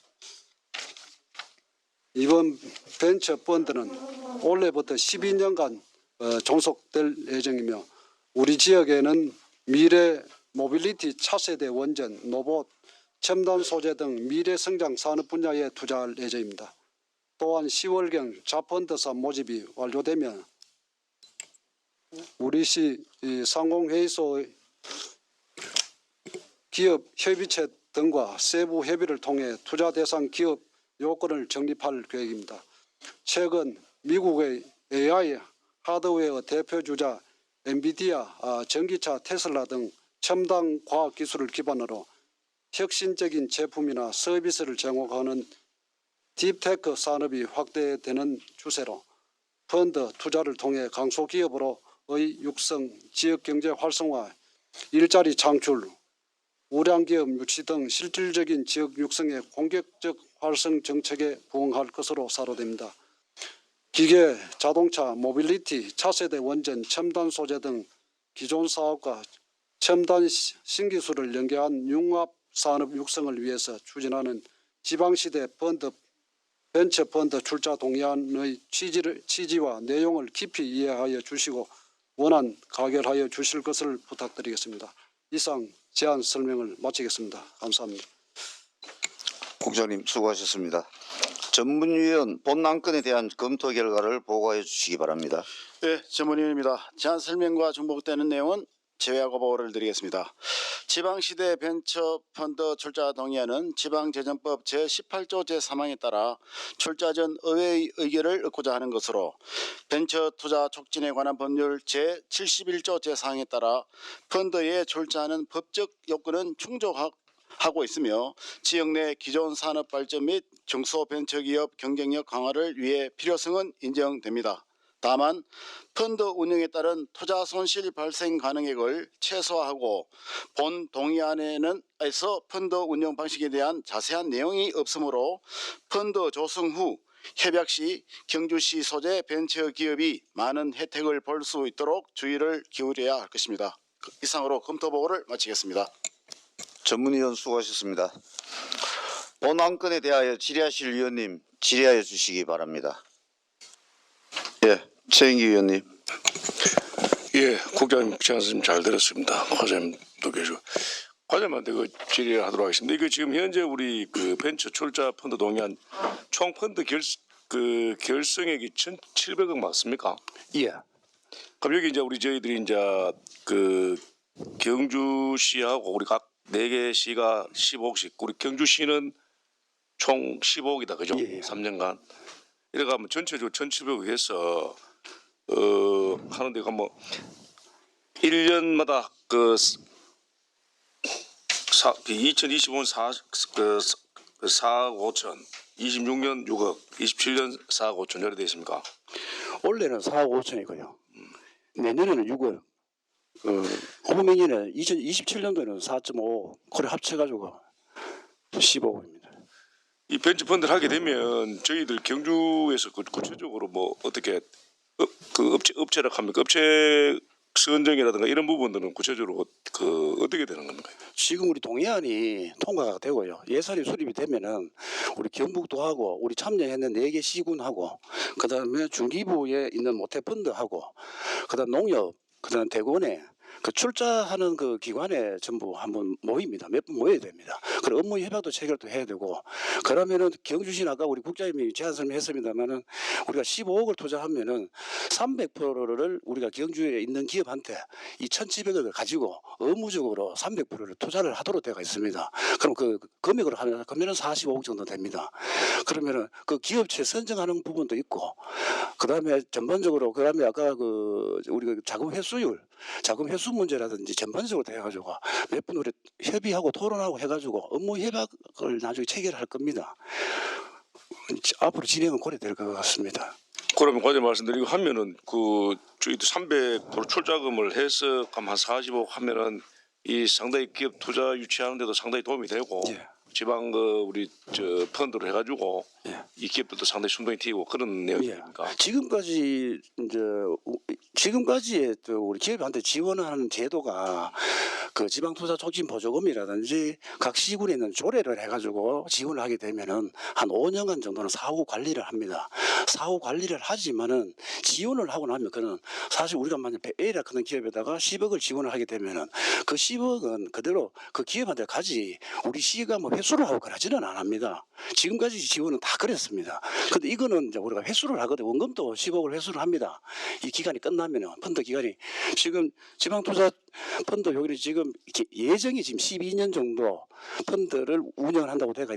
이번 벤처 펀드는 올해부터 12년간 종속될 예정이며 우리 지역에는 미래 모빌리티 차세대 원전, 로봇, 첨단 소재 등 미래 성장 산업 분야에 투자할 예정입니다. 또한 10월경 자펀드사 모집이 완료되면 우리시 상공회의소의 기업 협의체 등과 세부 협의를 통해 투자 대상 기업 요건을 정립할 계획입니다. 최근 미국의 AI 하드웨어 대표 주자 엔비디아, 전기차 테슬라 등 첨단 과학 기술을 기반으로 혁신적인 제품이나 서비스를 제공하는 딥테크 산업이 확대되는 추세로 펀드 투자를 통해 강소기업으로의 육성, 지역경제 활성화, 일자리 창출, 우량기업 유치 등 실질적인 지역 육성의 공격적 활성 정책에 부응할 것으로 사료됩니다. 기계, 자동차, 모빌리티, 차세대 원전, 첨단 소재 등 기존 사업과 첨단 신기술을 연계한 융합 산업 육성을 위해서 추진하는 지방시대 펀드 벤처 펀드 출자 동의안의 취지와 내용을 깊이 이해하여 주시고 원안 가결하여 주실 것을 부탁드리겠습니다. 이상 제안 설명을 마치겠습니다. 감사합니다. 국장님 수고하셨습니다. 전문위원 본안건에 대한 검토 결과를 보고해 주시기 바랍니다. 네, 전문위원입니다. 제안 설명과 중복되는 내용은 제외하고 보고를 드리겠습니다. 지방시대 벤처펀드 출자 동의안은 지방재정법 제18조 제3항에 따라 출자 전 의회의 의결을 얻고자 하는 것으로 벤처 투자 촉진에 관한 법률 제71조 제4항에 따라 펀드에 출자하는 법적 요건은 충족하고 있으며 지역 내 기존 산업 발전 및 중소벤처기업 경쟁력 강화를 위해 필요성은 인정됩니다. 다만 펀드 운영에 따른 투자 손실 발생 가능액을 최소화하고 본 동의안에서 펀드 운영 방식에 대한 자세한 내용이 없으므로 펀드 조성 후 협약 시 경주시 소재 벤처기업이 많은 혜택을 볼 수 있도록 주의를 기울여야 할 것입니다. 이상으로 검토 보고를 마치겠습니다. 전문위원 수고하셨습니다. 본안건에 대하여 질의하실 위원님 질의하여 주시기 바랍니다. 예, 최인기 위원님. 예, 국장님, 장선생님 잘 들었습니다. 과장님도 계시고. 과장님한테 그 질의를 하도록 하겠습니다. 이거 지금 현재 우리 그 벤처 출자 펀드 동의안 총 펀드 결성액이 1,700억 맞습니까? 예. 그럼 여기 이제 저희들이 이제 그 경주시하고 우리 각 4개 시가 15억씩, 우리 경주시는 총 15억이다, 그죠? 예. 3년간. 이래 가면 전체적으로 1,700억 해서 하는데 뭐 1년마다 2025년 4억 5천, 26년 6억, 27년 4억 5천 이렇게 되어 있습니까? 원래는 4억 5천이고요. 내년에는 6억. 후명년에 2027년도에는 4.5. 그래 합쳐가지고 15억입니다. 이 벤처 펀드를 하게 되면 저희들 경주에서 구체적으로 뭐 어떻게 그 업체라고 합니까? 업체 선정이라든가 이런 부분들은 구체적으로 어떻게 되는 겁니까? 지금 우리 동의안이 통과가 되고요. 예산이 수립이 되면은 우리 경북도 하고 우리 참여했는 4개 시군하고 그다음에 중기부에 있는 모태펀드하고 그다음 농협 그다음 대구원에 그 출자하는 그 기관에 전부 한번 모입니다. 몇 번 모여야 됩니다. 그리고 업무 협약도 체결도 해야 되고 그러면은 경주시는 아까 우리 국장님이 제안 설명했습니다만은 우리가 15억을 투자하면은 300%를 우리가 경주에 있는 기업한테 이 1,700억을 가지고 의무적으로 300%를 투자를 하도록 되어 있습니다. 그럼 그 금액으로 하면 그러면은 45억 정도 됩니다. 그러면은 그 기업체 선정하는 부분도 있고 그다음에 전반적으로 그다음에 아까 우리가 자금 회수 문제라든지 전반적으로 돼가지고 몇 분 우리 협의하고 토론하고 해가지고 업무 협약을 나중에 체결할 겁니다. 앞으로 진행은 고려될 것 같습니다. 그러면 과장님 말씀드리고 하면은 저희도 300% 출자금을 해서 한 40억 하면은 이 상당히 기업 투자 유치하는 데도 상당히 도움이 되고 예. 지방 우리 펀드로 해가지고 예. 이 기업들도 상당히 숨통이 튀고 그런 내용입니까? 지금까지의 또 우리 기업한테 지원하는 제도가 그 지방투자촉진보조금이라든지 각 시군에 있는 조례를 해가지고 지원을 하게 되면은 한 5년간 정도는 사후 관리를 합니다. 사후 관리를 하지만은 지원을 하고 나면 그는 사실 우리가 만약 A라 하는 기업에다가 10억을 지원을 하게 되면은 그 10억은 그대로 그 기업한테 가지 우리 시가 뭐 회수를 하고 그러지는 않습니다. 지금까지 지원은 다 그랬습니다. 근데 이거는 이제 우리가 회수를 하거든. 원금도 10억을 회수를 합니다. 이 기간이 끝나면은 펀드 기간이 지금 지방투자 펀드 여기는 지금 예정이 지금 12년 정도 펀드를 운영을 한다고 돼가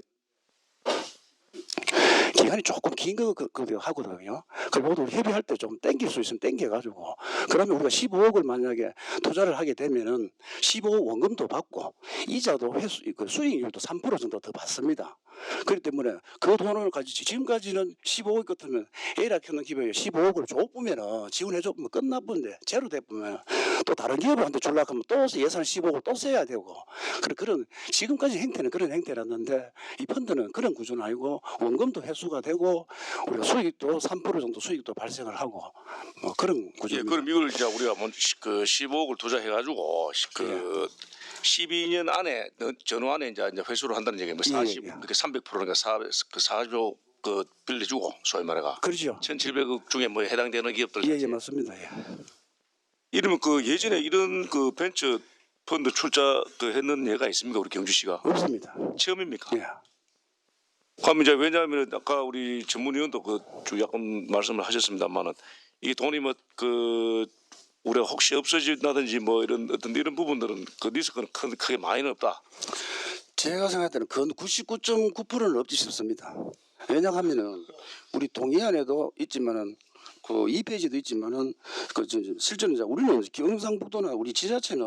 기간이 조금 긴 거 하거든요. 그걸 모두 협의할 때 좀 땡길 수 있으면 땡겨가지고 그러면 우리가 15억을 만약에 투자를 하게 되면은 15억 원금도 받고 이자도 회수 그 수익률도 3% 정도 더 받습니다. 그렇기 때문에 그 돈을 가지고 지금까지는 15억 같으면 A라 하는 기업에 15억을 줘보면은 지원해줘보면 끝나본데 제로 돼보면 또 다른 기업한테 주려고 하면 또 예산 15억을 또 써야 되고 그런 지금까지 행태는 그런 행태였는데 이 펀드는 그런 구조는 아니고 원금도 회수가 되고 우리가 수익도 3% 정도 수익도 발생을 하고 뭐 그런 구조입니다. 예, 그럼 이걸 이제 우리가 그 15억을 투자해가지고 그 12년 안에 전후 안에 이제 회수를 한다는 얘기예요. 뭐 40, 이렇게 300%니까 40억 그 빌려주고 소위 말해가. 그렇죠. 1,700억 중에 뭐 해당되는 기업들. 예, 맞습니다. 예. 이러면 그 예전에 이런 그 벤처 펀드 출자 그 했는 예가 있습니까, 우리 경주시가? 없습니다. 처음입니까? 예. 그럼 이제 왜냐하면 아까 우리 전문위원도 그 약간 말씀을 하셨습니다만은 이 돈이 뭐 그 우리가 혹시 없어진다든지 뭐 이런 어떤 이런 부분들은 그 리스크는 크게 많이는 없다. 제가 생각할 때는 그 99.9%는 없지 싶습니다. 왜냐하면은 우리 동해안에도 있지만은 그 2페이지도 있지만은 그 실제로 이제 우리는 경상북도나 우리 지자체는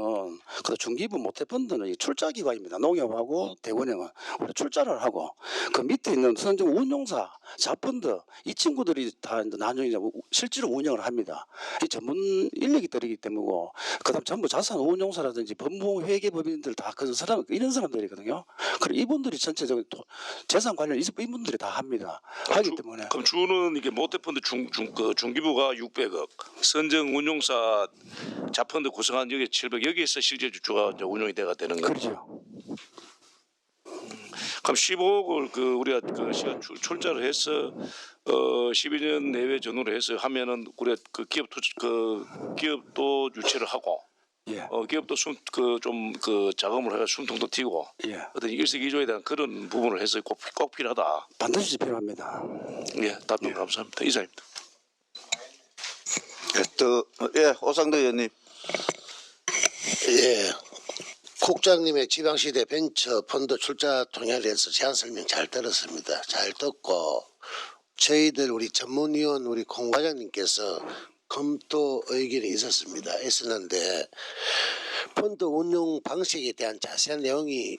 그 중기부 모태펀드는 출자 기관입니다. 농협하고 대원회가 우리 출자를 하고 그 밑에 있는 선정 운용사 자펀드 이 친구들이 다 나중에 실제로 운영을 합니다. 이 전문 인력이 들이기 때문이고 그다음 전부 자산 운용사라든지 법무 회계법인들 다 그 사람 이런 사람들이거든요. 그리고 이분들이 전체적으로 재산 관련 이분들이 다 합니다. 하기 때문에 그럼 주는 이게 모태펀드 중기부가 600억, 선정 운용사 자펀드 구성한 여기 700 여기에서 실제 주주가 이제 운용이 되는 거예요. 그렇죠. 그럼 15억을 그 우리가 그 시가 출자를 해서 12년 내외 전후로 해서 하면은 우리가 그 기업도 유치를 하고 예. 기업도 좀 자금을 해서 숨통도 튀고 예. 어떤 일석이조에 대한 그런 부분을 해서 꼭 필요하다. 반드시 필요합니다. 예, 답변 감사합니다. 이상입니다. 오상도 의원님. 예, 국장님의 지방시대 벤처 펀드 출자 통해에 대해서 제안 설명 잘 들었습니다. 잘 듣고 저희들 우리 전문위원 우리 공 과장님께서 검토 의견이 있었는데 펀드 운용 방식에 대한 자세한 내용이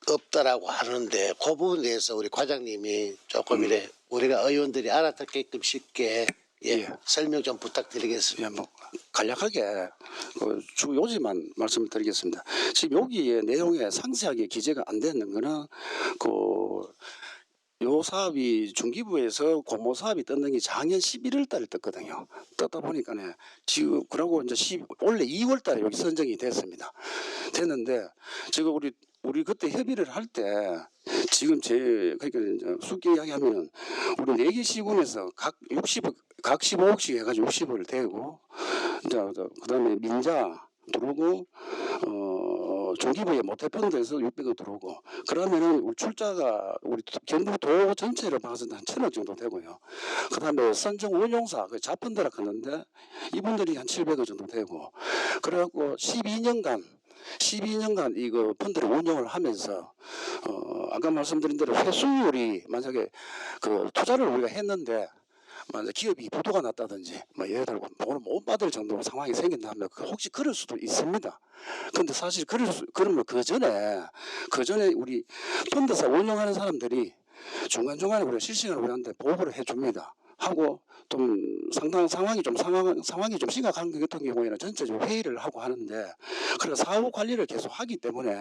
없다라고 하는데 그 부분에 대해서 우리 과장님이 조금 이래 우리가 의원들이 알아듣게끔 쉽게 설명 좀 부탁드리겠습니다. 뭐 간략하게 주 요지만 말씀을 드리겠습니다. 지금 여기에 내용에 상세하게 기재가 안 되는 거는 요 사업이 중기부에서 고모 사업이 떴는 게 작년 11월 달에 떴거든요. 떴다 보니까네 지금 그러고 이제 원래 2월 달에 여기 선정이 됐습니다. 됐는데 지금 우리 그때 협의를 할 때 지금 그러니까 이제 쉽게 이야기하면은 우리 4개 시군에서 각 15억씩 해가지고 60억을 대고 이제 그다음에 민자 들어오고 중기부의 모태펀드에서 600억 들어오고 그러면은 우리 출자가 우리 경북도 전체로 봐서 한 1,000억 정도 되고요. 그다음에 선정 운용사 그 자펀드라 하는데 이분들이 한 700억 정도 되고 그래갖고 12년간 이거 펀드를 운영을 하면서 아까 말씀드린 대로 회수율이 만약에 그 투자를 우리가 했는데 만약 기업이 부도가 났다든지 뭐 예를 들어 돈을 못 받을 정도로 상황이 생긴다면 혹시 그럴 수도 있습니다. 근데 사실 그러면 그 전에 우리 펀드사 운영하는 사람들이 중간중간에 우리가 실시간으로 우리한테 보고를 해줍니다. 하고 좀 상당한 상황이 좀 심각한 것 같은 경우에는 전체적으로 회의를 하고 하는데 그래 사후 관리를 계속 하기 때문에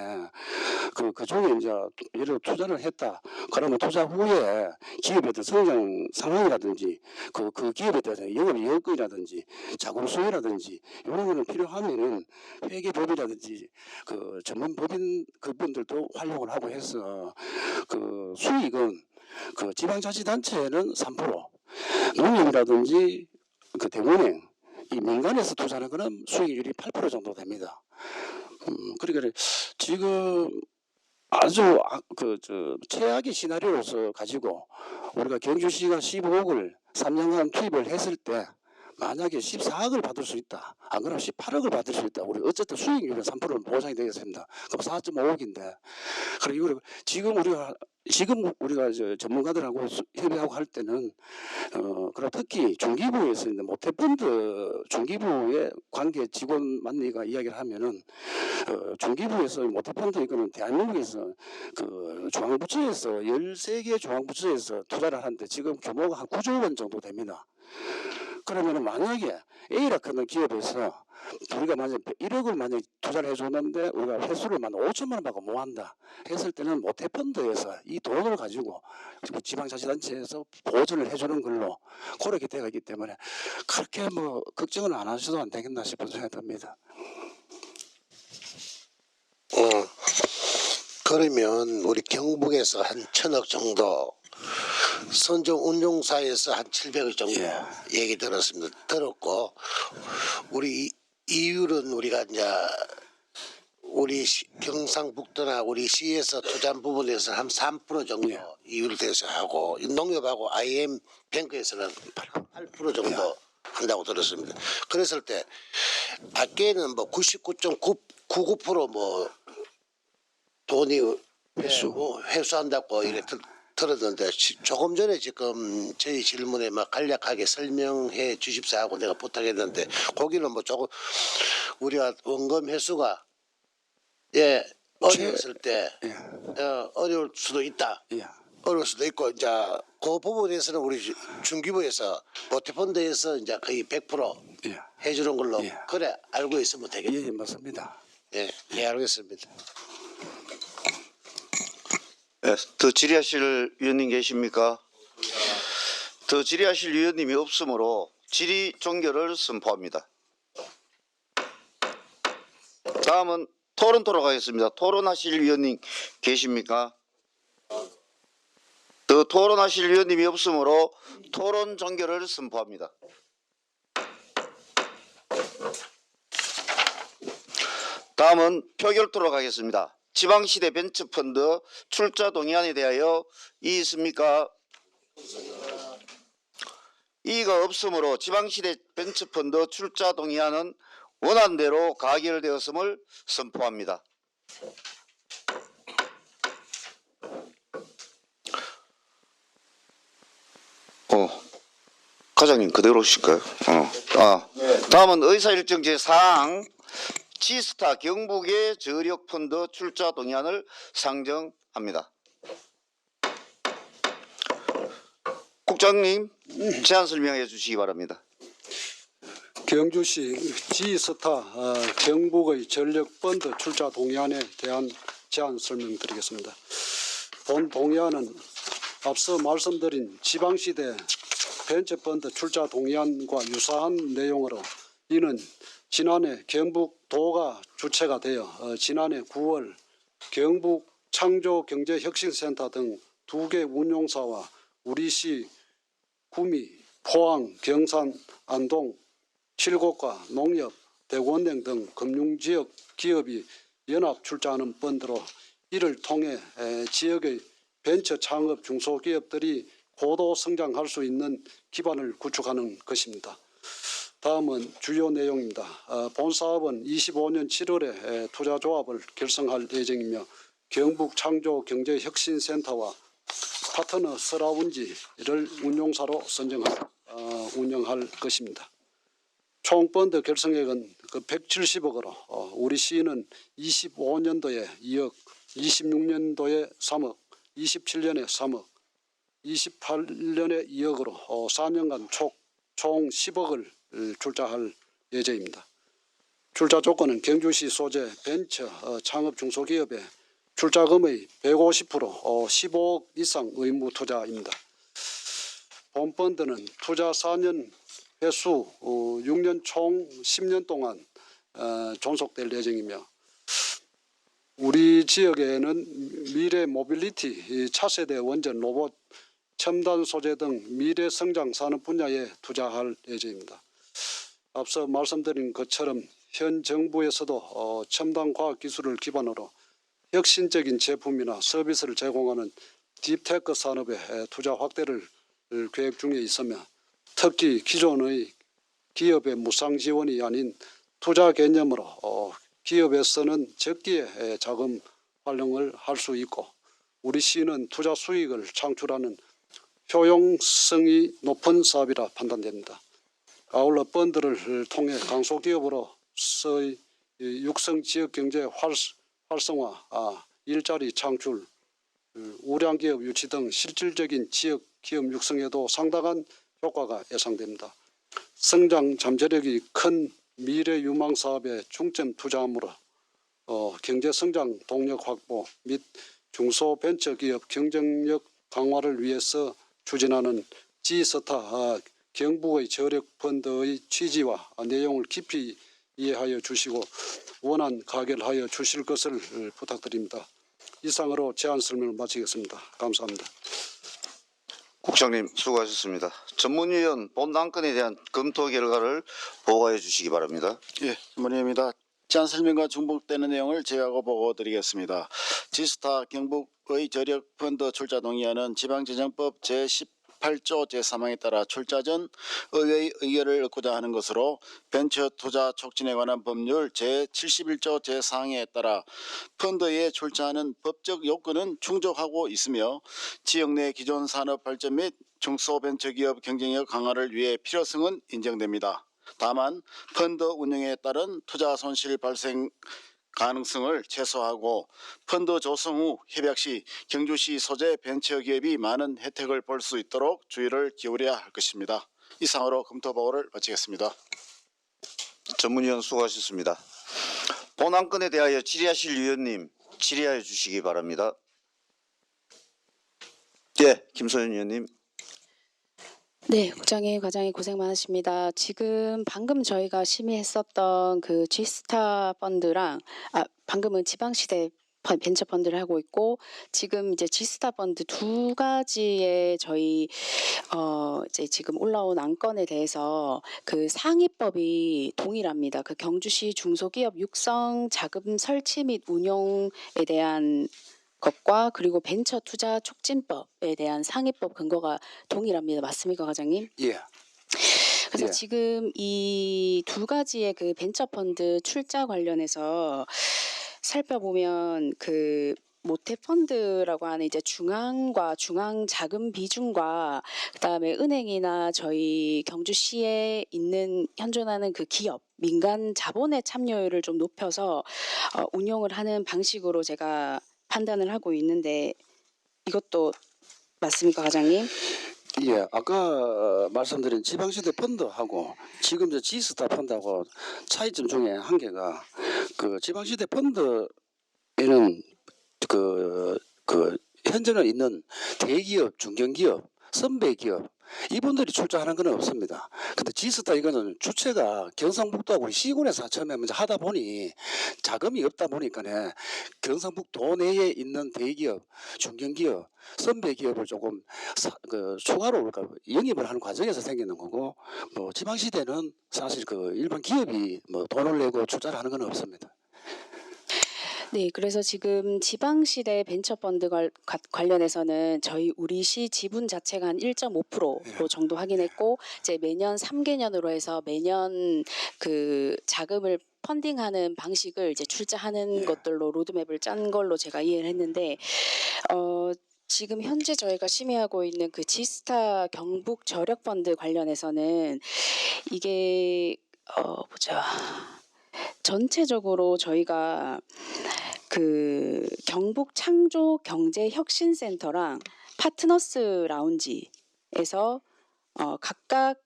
그 중에 이제 예를 들어 투자를 했다 그러면 투자 후에 기업에 대한 성장 상황이라든지 그 기업에 대한 영업 여건이라든지 자금 수혜라든지 이런 거는 필요하면은 회계법이라든지 그 전문 법인 그분들도 활용을 하고 해서 그 수익은 그 지방자치단체는 3%, 농협이라든지 그 대운행 이 민간에서 투자하는 거는 수익률이 8% 정도 됩니다. 그러니까 지금 아주 최악의 시나리오로서 가지고 우리가 경주시가 15억을 3년간 투입을 했을 때 만약에 14억을 받을 수 있다. 안 그러면 18억을 받을 수 있다. 우리 어쨌든 수익률은 3%는 보장이 되겠습니다. 그럼 4.5억인데. 그리고 지금 우리가 전문가들하고 협의하고 할 때는 그리고 특히 중기부에서 있는 모태펀드 중기부의 관계 직원 만나가 이야기를 하면은 중기부에서 모태펀드 이거는 대한민국에서 그 중앙부처에서 13개 중앙부처에서 투자를 하는데 지금 규모가 한 9조 원 정도 됩니다. 그러면 만약에 A라 하는 기업에서 우리가 만약 1억을 만약 투자를 해줬는데 우리가 회수를 만 5천만 원 받고 뭐 한다 했을 때는 모태펀드에서 이 돈을 가지고 지방자치단체에서 보전을 해주는 걸로 그렇게 되어 있기 때문에 그렇게 뭐 걱정을 안 하셔도 안 되겠나 싶은 생각이 듭니다. 그러면 우리 경북에서 한 1,000억 정도 선정 운용사에서 한 700억 정도 얘기 들었고 우리 이율은 우리가 이제 우리 경상북도나 우리 시에서 투자한 부분에서 한 3% 정도 이율을 대서 하고 농협하고 IM뱅크에서는 8% 정도 한다고 들었습니다. 그랬을 때 밖에는 뭐 99.99% 뭐 돈이 회수한다고 이렇게 들었는데 조금 전에 지금 저희 질문에 막 간략하게 설명해 주십사 하고 내가 부탁했는데 거기는 뭐 조금 우리가 원금 회수가 어려웠을 때 어려울 수도 있다. 어려울 수도 있고 이제 그 부분에서는 우리 중기부에서 모태펀드에서 이제 거의 100% 해주는 걸로 그래 알고 있으면 되겠죠. 예, 맞습니다. 예, 알겠습니다. 더 질의하실 위원님 계십니까? 더 질의하실 위원님이 없으므로 질의 종결을 선포합니다. 다음은 토론토로 가겠습니다. 토론하실 위원님 계십니까? 더 토론하실 위원님이 없으므로 토론 종결을 선포합니다. 다음은 표결토로 가겠습니다. 지방시대 벤처펀드 출자 동의안에 대하여 이의 있습니까? 이의가 없으므로 지방시대 벤처펀드 출자 동의안은 원안대로 가결되었음을 선포합니다. 과장님 그대로 오실까요? 다음은 의사일정 제4항 지스타 경북의 저력펀드 출자 동의안을 상정합니다. 국장님 제안 설명해 주시기 바랍니다. 경주시 지스타 경북의 전력펀드 출자 동의안에 대한 제안 설명드리겠습니다. 본 동의안은 앞서 말씀드린 지방시대 벤처펀드 출자 동의안과 유사한 내용으로 이는 지난해 경북도가 주체가 되어 지난해 9월 경북 창조경제혁신센터 등 2개 운용사와 우리시 구미, 포항, 경산, 안동, 칠곡과 농협, 대구은행 등 금융지역 기업이 연합 출자하는 펀드로 이를 통해 지역의 벤처 창업 중소기업들이 고도 성장할 수 있는 기반을 구축하는 것입니다. 다음은 주요 내용입니다. 본 사업은 25년 7월에 투자조합을 결성할 예정이며 경북창조경제혁신센터와 파트너 서라운지를 운용사로 운영할 것입니다. 총 펀드 결성액은 170억으로 우리 시는 25년도에 2억, 26년도에 3억, 27년에 3억, 28년에 2억으로 4년간 총 10억을 출자할 예정입니다. 출자 조건은 경주시 소재 벤처 창업 중소기업의 출자금의 150% 15억 이상 의무 투자입니다. 본 펀드는 투자 4년 회수 6년 총 10년 동안 존속될 예정이며 우리 지역에는 미래 모빌리티, 차세대 원전 로봇, 첨단 소재 등 미래 성장 산업 분야에 투자할 예정입니다. 앞서 말씀드린 것처럼 현 정부에서도 첨단 과학 기술을 기반으로 혁신적인 제품이나 서비스를 제공하는 딥테크 산업의 투자 확대를 계획 중에 있으며 특히 기존의 기업의 무상 지원이 아닌 투자 개념으로 기업에서는 적기에 자금 활용을 할 수 있고 우리 시는 투자 수익을 창출하는 효용성이 높은 사업이라 판단됩니다. 아울러 펀드를 통해 강소기업으로서의 육성 지역 경제 활성화, 일자리 창출, 우량기업 유치 등 실질적인 지역 기업 육성에도 상당한 효과가 예상됩니다. 성장 잠재력이 큰 미래 유망 사업에 중점 투자함으로 경제 성장 동력 확보 및 중소벤처기업 경쟁력 강화를 위해서 추진하는 G스타 경북의 저력 펀드의 취지와 내용을 깊이 이해하여 주시고 원안 가결하여 주실 것을 부탁드립니다. 이상으로 제안 설명을 마치겠습니다. 감사합니다. 국장님 수고하셨습니다. 전문위원 본 안건에 대한 검토 결과를 보고해 주시기 바랍니다. 예, 전문위원입니다. 제안 설명과 중복되는 내용을 제외하고 보고드리겠습니다. G스타 경북의 저력 펀드 출자 동의안은 지방재정법 제18조 제3항에 따라 출자 전 의회의 의결을 얻고자 하는 것으로 벤처 투자 촉진에 관한 법률 제71조 제4항에 따라 펀드에 출자하는 법적 요건은 충족하고 있으며 지역 내 기존 산업 발전 및 중소벤처기업 경쟁력 강화를 위해 필요성은 인정됩니다. 다만 펀드 운영에 따른 투자 손실 발생 가능성을 최소화하고 펀드 조성 후 협약 시 경주시 소재 벤처기업이 많은 혜택을 볼 수 있도록 주의를 기울여야 할 것입니다. 이상으로 검토 보고를 마치겠습니다. 전문위원 수고하셨습니다. 본 안건에 대하여 질의하실 위원님 질의하여 주시기 바랍니다. 예, 김소연 위원님. 네, 국장님, 과장님 고생 많으십니다. 지금 방금 저희가 심의했었던 그 G스타 펀드랑 방금은 지방시대 벤처 펀드를 하고 있고 지금 이제 G스타 펀드 두 가지의 저희 이제 지금 올라온 안건에 대해서 그 상위법이 동일합니다. 그 경주시 중소기업 육성 자금 설치 및 운용에 대한 것과 그리고 벤처 투자 촉진법에 대한 상위법 근거가 동일합니다. 맞습니까, 과장님? 예. 그래서 예. 지금 이 두 가지의 그 벤처 펀드 출자 관련해서 살펴보면 그 모태 펀드라고 하는 이제 중앙과 중앙 자금 비중과 그다음에 은행이나 저희 경주시에 있는 현존하는 그 기업 민간 자본의 참여율을 좀 높여서 운용을 하는 방식으로 제가 판단을 하고 있는데 이것도 맞습니까, 과장님? 예, 아까 말씀드린 지방시대 펀드하고 지금 저 G스타 펀드하고 차이점 중에 한 개가 그 지방시대 펀드에는 그 현재는 있는 대기업, 중견기업, 선배기업 이분들이 출자하는 건 없습니다. 근데 G스타 이거는 주체가 경상북도하고 우리 시군에서 처음에 먼저 하다 보니 자금이 없다 보니까네 경상북도 내에 있는 대기업, 중견기업, 선배기업을 조금 추가로 영입을 하는 과정에서 생기는 거고 뭐 지방시대는 사실 그 일반 기업이 뭐 돈을 내고 출자를 하는 건 없습니다. 네, 그래서 지금 지방시대 벤처펀드 관련해서는 저희 우리 시 지분 자체가 한 1.5% 정도 확인했고 이제 매년 3개년으로 해서 매년 그 자금을 펀딩하는 방식을 이제 출자하는 것들로 로드맵을 짠 걸로 제가 이해를 했는데 지금 현재 저희가 심의하고 있는 그 G스타 경북 저력펀드 관련해서는 이게 전체적으로 저희가 그 경북 창조 경제 혁신센터랑 파트너스 라운지에서 각각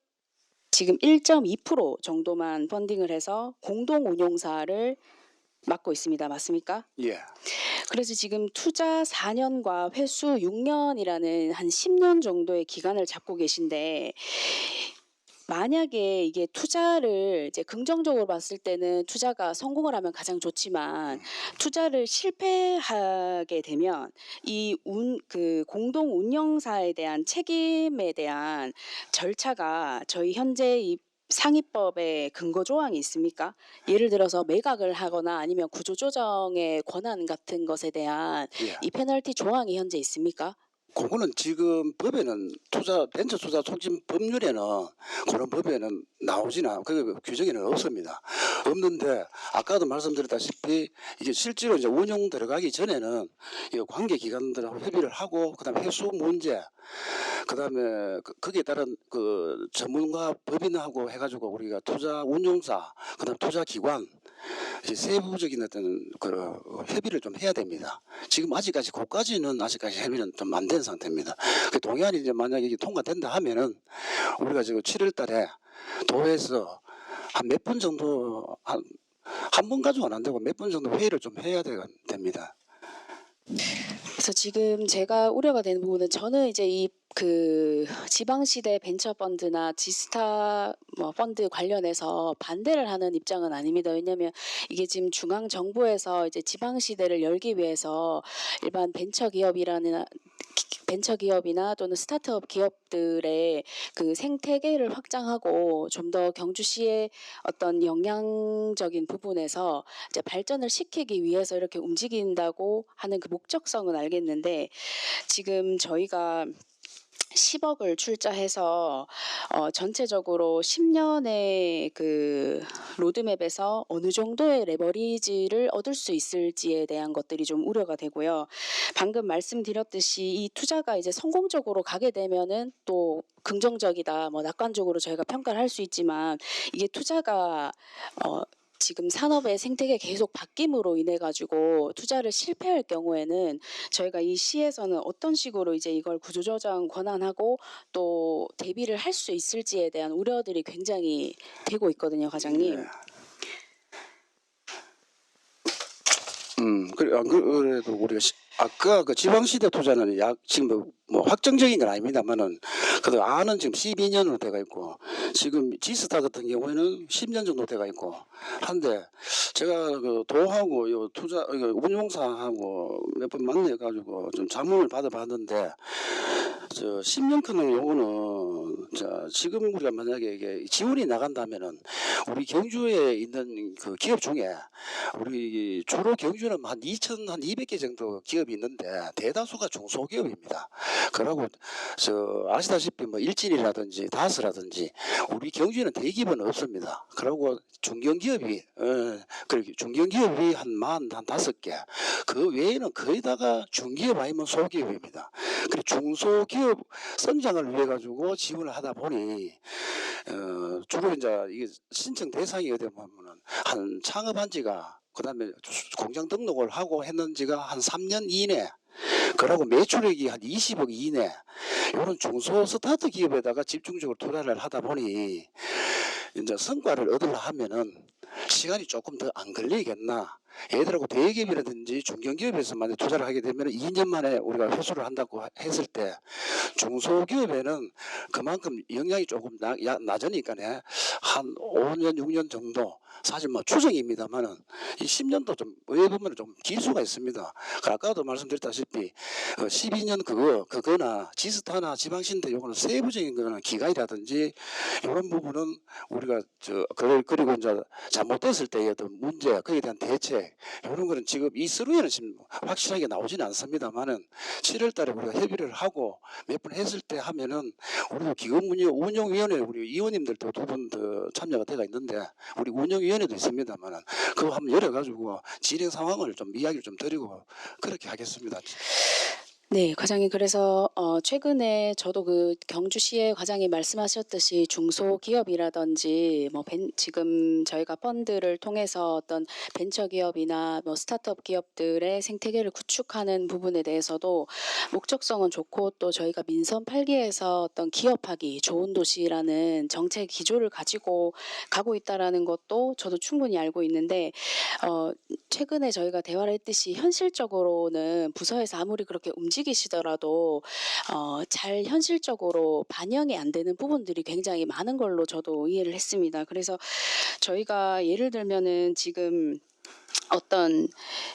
지금 1.2% 정도만 펀딩을 해서 공동 운용사를 맡고 있습니다. 맞습니까? 예. 그래서 지금 투자 4년과 회수 6년이라는 한 10년 정도의 기간을 잡고 계신데 만약에 이게 투자를 이제 긍정적으로 봤을 때는 투자가 성공을 하면 가장 좋지만 투자를 실패하게 되면 그 공동 운영사에 대한 책임에 대한 절차가 저희 현재 이 상위법에 근거 조항이 있습니까? 예를 들어서 매각을 하거나 아니면 구조조정의 권한 같은 것에 대한 예. 이 페널티 조항이 현재 있습니까? 그거는 지금 법에는 벤처 투자 촉진 법률에는 그런 법에는 나오지나 그 규정에는 없습니다. 없는데 아까도 말씀드렸다시피 이게 실제로 이제 운영 들어가기 전에는 이 관계 기관들하고 협의를 하고 그다음에 회수 문제 그다음에 거기에 따른 그 전문가 법인하고 해가지고 우리가 투자 운용사 그다음 투자 기관 이제 세부적인 어떤 그 협의를 좀 해야 됩니다. 지금 아직까지 그까지는 아직까지 협의는 좀 안 된 상태입니다. 그 동의안이 이제 만약에 이게 통과된다 하면은 우리가 지금 7월달에 도에서 한 몇 번 정도 한 번 가지고는 안 되고 몇 번 정도 회의를 좀 해야 됩니다. 그래서 지금 제가 우려가 되는 부분은 저는 이제 이 그 지방시대 벤처펀드나 지스타 뭐 펀드 관련해서 반대를 하는 입장은 아닙니다. 왜냐하면 이게 지금 중앙 정부에서 이제 지방시대를 열기 위해서 일반 벤처기업이나 또는 스타트업 기업들의 그 생태계를 확장하고 좀 더 경주시의 어떤 영향적인 부분에서 이제 발전을 시키기 위해서 이렇게 움직인다고 하는 그 목적성은 알겠는데 지금 저희가 10억을 출자해서 전체적으로 10년의 그 로드맵에서 어느 정도의 레버리지를 얻을 수 있을지에 대한 것들이 좀 우려가 되고요. 방금 말씀드렸듯이 이 투자가 이제 성공적으로 가게 되면은 또 긍정적이다, 뭐 낙관적으로 저희가 평가를 할 수 있지만 이게 투자가 지금 산업의 생태계 계속 바뀜으로 인해 가지고 투자를 실패할 경우에는 저희가 이 시에서는 어떤 식으로 이제 이걸 구조조정 권한하고 또 대비를 할 수 있을지에 대한 우려들이 굉장히 되고 있거든요, 과장님. 네. 그래도 우리가 아까 그 지방시대 투자는 지금 뭐 확정적인 건 아닙니다만은 그래도 안은 지금 12년으로 돼가 있고 지금 지스타 같은 경우에는 10년 정도 돼가 있고 한데 제가 그 도하고 요 투자 운용사하고 몇 번 만나 가지고 좀 자문을 받아봤는데 저 10년 같은 경우는 지금 우리가 만약에 이게 지원이 나간다면은 우리 경주에 있는 그 기업 중에 우리 주로 경주는 한 2,200개 정도 기업이 있는데 대다수가 중소기업입니다. 그러고 아시다시피 뭐 일진이라든지 다스라든지 우리 경주에는 대기업은 없습니다. 그리고 중견기업이 중견기업이 한 5개 그 외에는 거의 다가 중기업 아니면 소기업입니다. 그리고 중소기업 성장을 위해 가지고 지원을 하다 보니 주로 이제 이게 신청 대상이 되면은 한 창업한 지가 그다음에 공장 등록을 하고 했는지가 한 3년 이내 그러고 매출액이 한 20억 이내 이런 중소 스타트 기업에다가 집중적으로 투자를 하다 보니 이제 성과를 얻으려 하면은 시간이 조금 더 안 걸리겠나. 얘들하고 대기업이라든지 중견기업에서 만약 투자를 하게 되면 2년 만에 우리가 회수를 한다고 했을 때 중소기업에는 그만큼 영향이 조금 낮으니까 한 5년 6년 정도 사실 뭐 추정입니다만은 이 10년도 좀 의외 보면 좀 길 수가 있습니다. 아까도 말씀드렸다시피 12년 그거나 지스타나 지방신대 요거는 세부적인 거는 기간이라든지 이런 부분은 우리가 그리고 이제 잘못됐을 때의 어떤 문제 거기에 대한 대책 이런 거는 지금 이 서류에는 지금 확실하게 나오지는 않습니다만은 7월달에 우리가 협의를 하고 몇 번 했을 때 하면은 우리도 기금운용위원회 우리 위원님들도 2분 더 참여가 되어 있는데 우리 운영위원회도 있습니다만은 그거 한번 열어가지고 진행 상황을 좀 이야기를 좀 드리고 그렇게 하겠습니다. 네, 과장님. 그래서 최근에 저도 그 경주시의 과장이 말씀하셨듯이 중소기업이라든지 지금 저희가 펀드를 통해서 어떤 벤처기업이나 스타트업 기업들의 생태계를 구축하는 부분에 대해서도 목적성은 좋고, 또 저희가 민선 8기에서 어떤 기업하기 좋은 도시라는 정책 기조를 가지고 가고 있다라는 것도 저도 충분히 알고 있는데, 최근에 저희가 대화를 했듯이 현실적으로는 부서에서 아무리 그렇게 움직이시더라도 잘 현실적으로 반영이 안 되는 부분들이 굉장히 많은 걸로 저도 이해를 했습니다. 그래서 저희가 예를 들면은 지금 어떤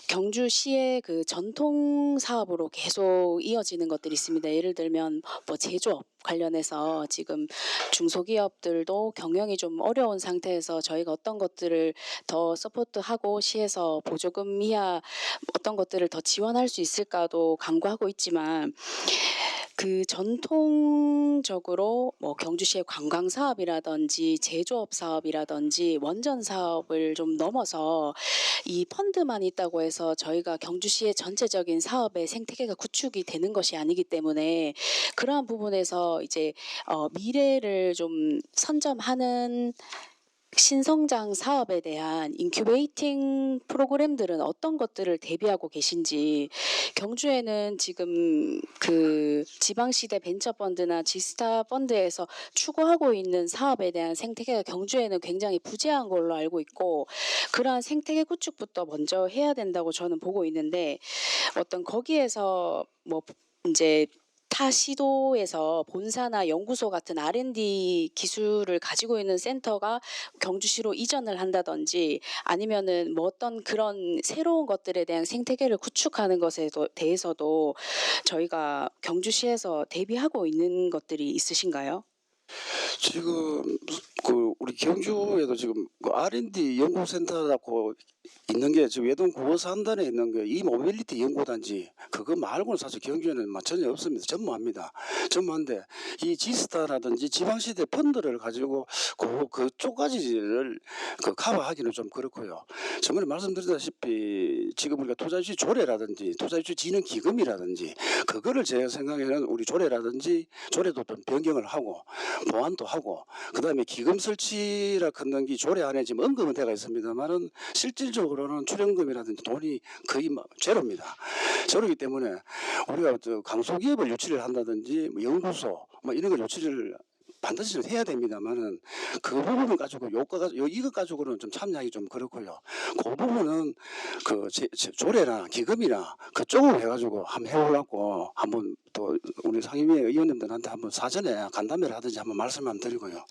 경주시의 그 전통 사업으로 계속 이어지는 것들이 있습니다. 예를 들면 제조업 관련해서 지금 중소기업들도 경영이 좀 어려운 상태에서 저희가 어떤 것들을 더 서포트하고 시에서 보조금 이하 어떤 것들을 더 지원할 수 있을까도 강구하고 있지만, 그 전통적으로 경주시의 관광 사업이라든지 제조업 사업이라든지 원전 사업을 좀 넘어서 이 펀드만 있다고 해서 저희가 경주시의 전체적인 사업의 생태계가 구축이 되는 것이 아니기 때문에, 그러한 부분에서 이제 미래를 좀 선점하는 신성장 사업에 대한 인큐베이팅 프로그램들은 어떤 것들을 대비하고 계신지, 경주에는 지금 그 지방시대 벤처펀드나 지스타 펀드에서 추구하고 있는 사업에 대한 생태계가 경주에는 굉장히 부재한 걸로 알고 있고, 그러한 생태계 구축부터 먼저 해야 된다고 저는 보고 있는데, 어떤 거기에서 이제 타 시도에서 본사나 연구소 같은 R&D 기술을 가지고 있는 센터가 경주시로 이전을 한다든지, 아니면은 어떤 그런 새로운 것들에 대한 생태계를 구축하는 것에 대해서도 저희가 경주시에서 대비하고 있는 것들이 있으신가요? 지금 그 우리 경주에도 지금 그 R&D 연구센터라고 있는 게 지금 외동 국어산단에 있는 게 이 모빌리티 연구단지, 그거 말고는 사실 경주에는 전혀 없습니다. 전무합니다. 전무한데 이 지스타라든지 지방시대 펀드를 가지고 그쪽까지를 커버하기는 좀 그렇고요. 저번에 말씀드렸다시피 지금 우리가 투자유치 조례라든지 투자유치 진흥 기금이라든지, 그거를 제 생각에는 우리 조례라든지 조례도 좀 변경을 하고 보완도 하고, 그다음에 기금 설치라 걷는 게 조례 안에 지금 언급은 되어 있습니다만은 실질적으로는 출연금이라든지 돈이 거의 제로입니다. 제로이기 때문에 우리가 강소기업을 유치를 한다든지 연구소 이런 걸 유치를 반드시 해야 됩니다만은, 그 부분을 가지고 이것 가지고는 좀 참여하기 좀 그렇고요. 그 부분은 그 조례나 기금이나 그쪽으로 해가지고 한번 해보려고, 한번 또 우리 상임위 의원님들한테 한번 사전에 간담회를 하든지 한번 말씀 한번 드리고요.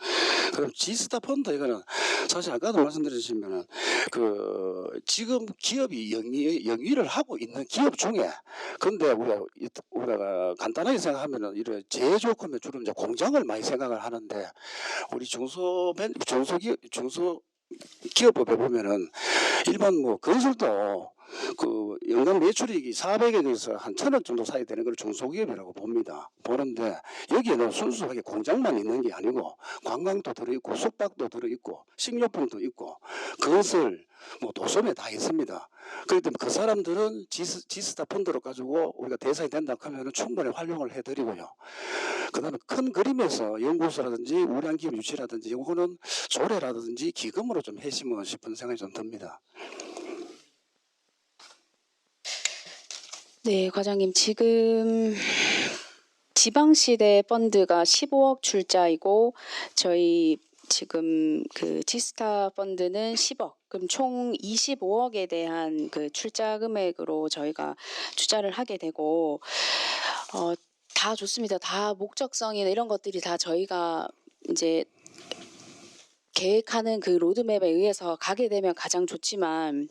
그럼 지스타 펀드 이거는 사실 아까도 말씀드렸지만은 그 지금 기업이 영위를 하고 있는 기업 중에, 근데 우리가 간단하게 생각하면은 이런 제조업하면 주로 이제 공장을 많이 생각을 하는데, 우리 중소기업법에 보면은 일반 건설도 그 연간 매출액이 400억에서 한 1,000억 정도 사이 되는 걸 중소기업이라고 보는데, 여기에는 순수하게 공장만 있는 게 아니고 관광도 들어있고 숙박도 들어있고 식료품도 있고 건설 도소매 다 있습니다. 그렇기 때문에 그 사람들은 지스타 펀드로 가지고 우리가 대상이 된다 하면 충분히 활용을 해드리고요. 그 다음에 큰 그림에서 연구소라든지 우량기업 유치라든지 이거는 조례라든지 기금으로 좀 했으면 싶은 생각이 좀 듭니다. 네, 과장님. 지금 지방시대 펀드가 15억 출자이고, 저희 지금 그 지스타 펀드는 10억, 그럼 총 25억에 대한 그 출자 금액으로 저희가 투자를 하게 되고, 다 좋습니다. 다 목적성이나 이런 것들이 다 저희가 이제 계획하는 그 로드맵에 의해서 가게 되면 가장 좋지만,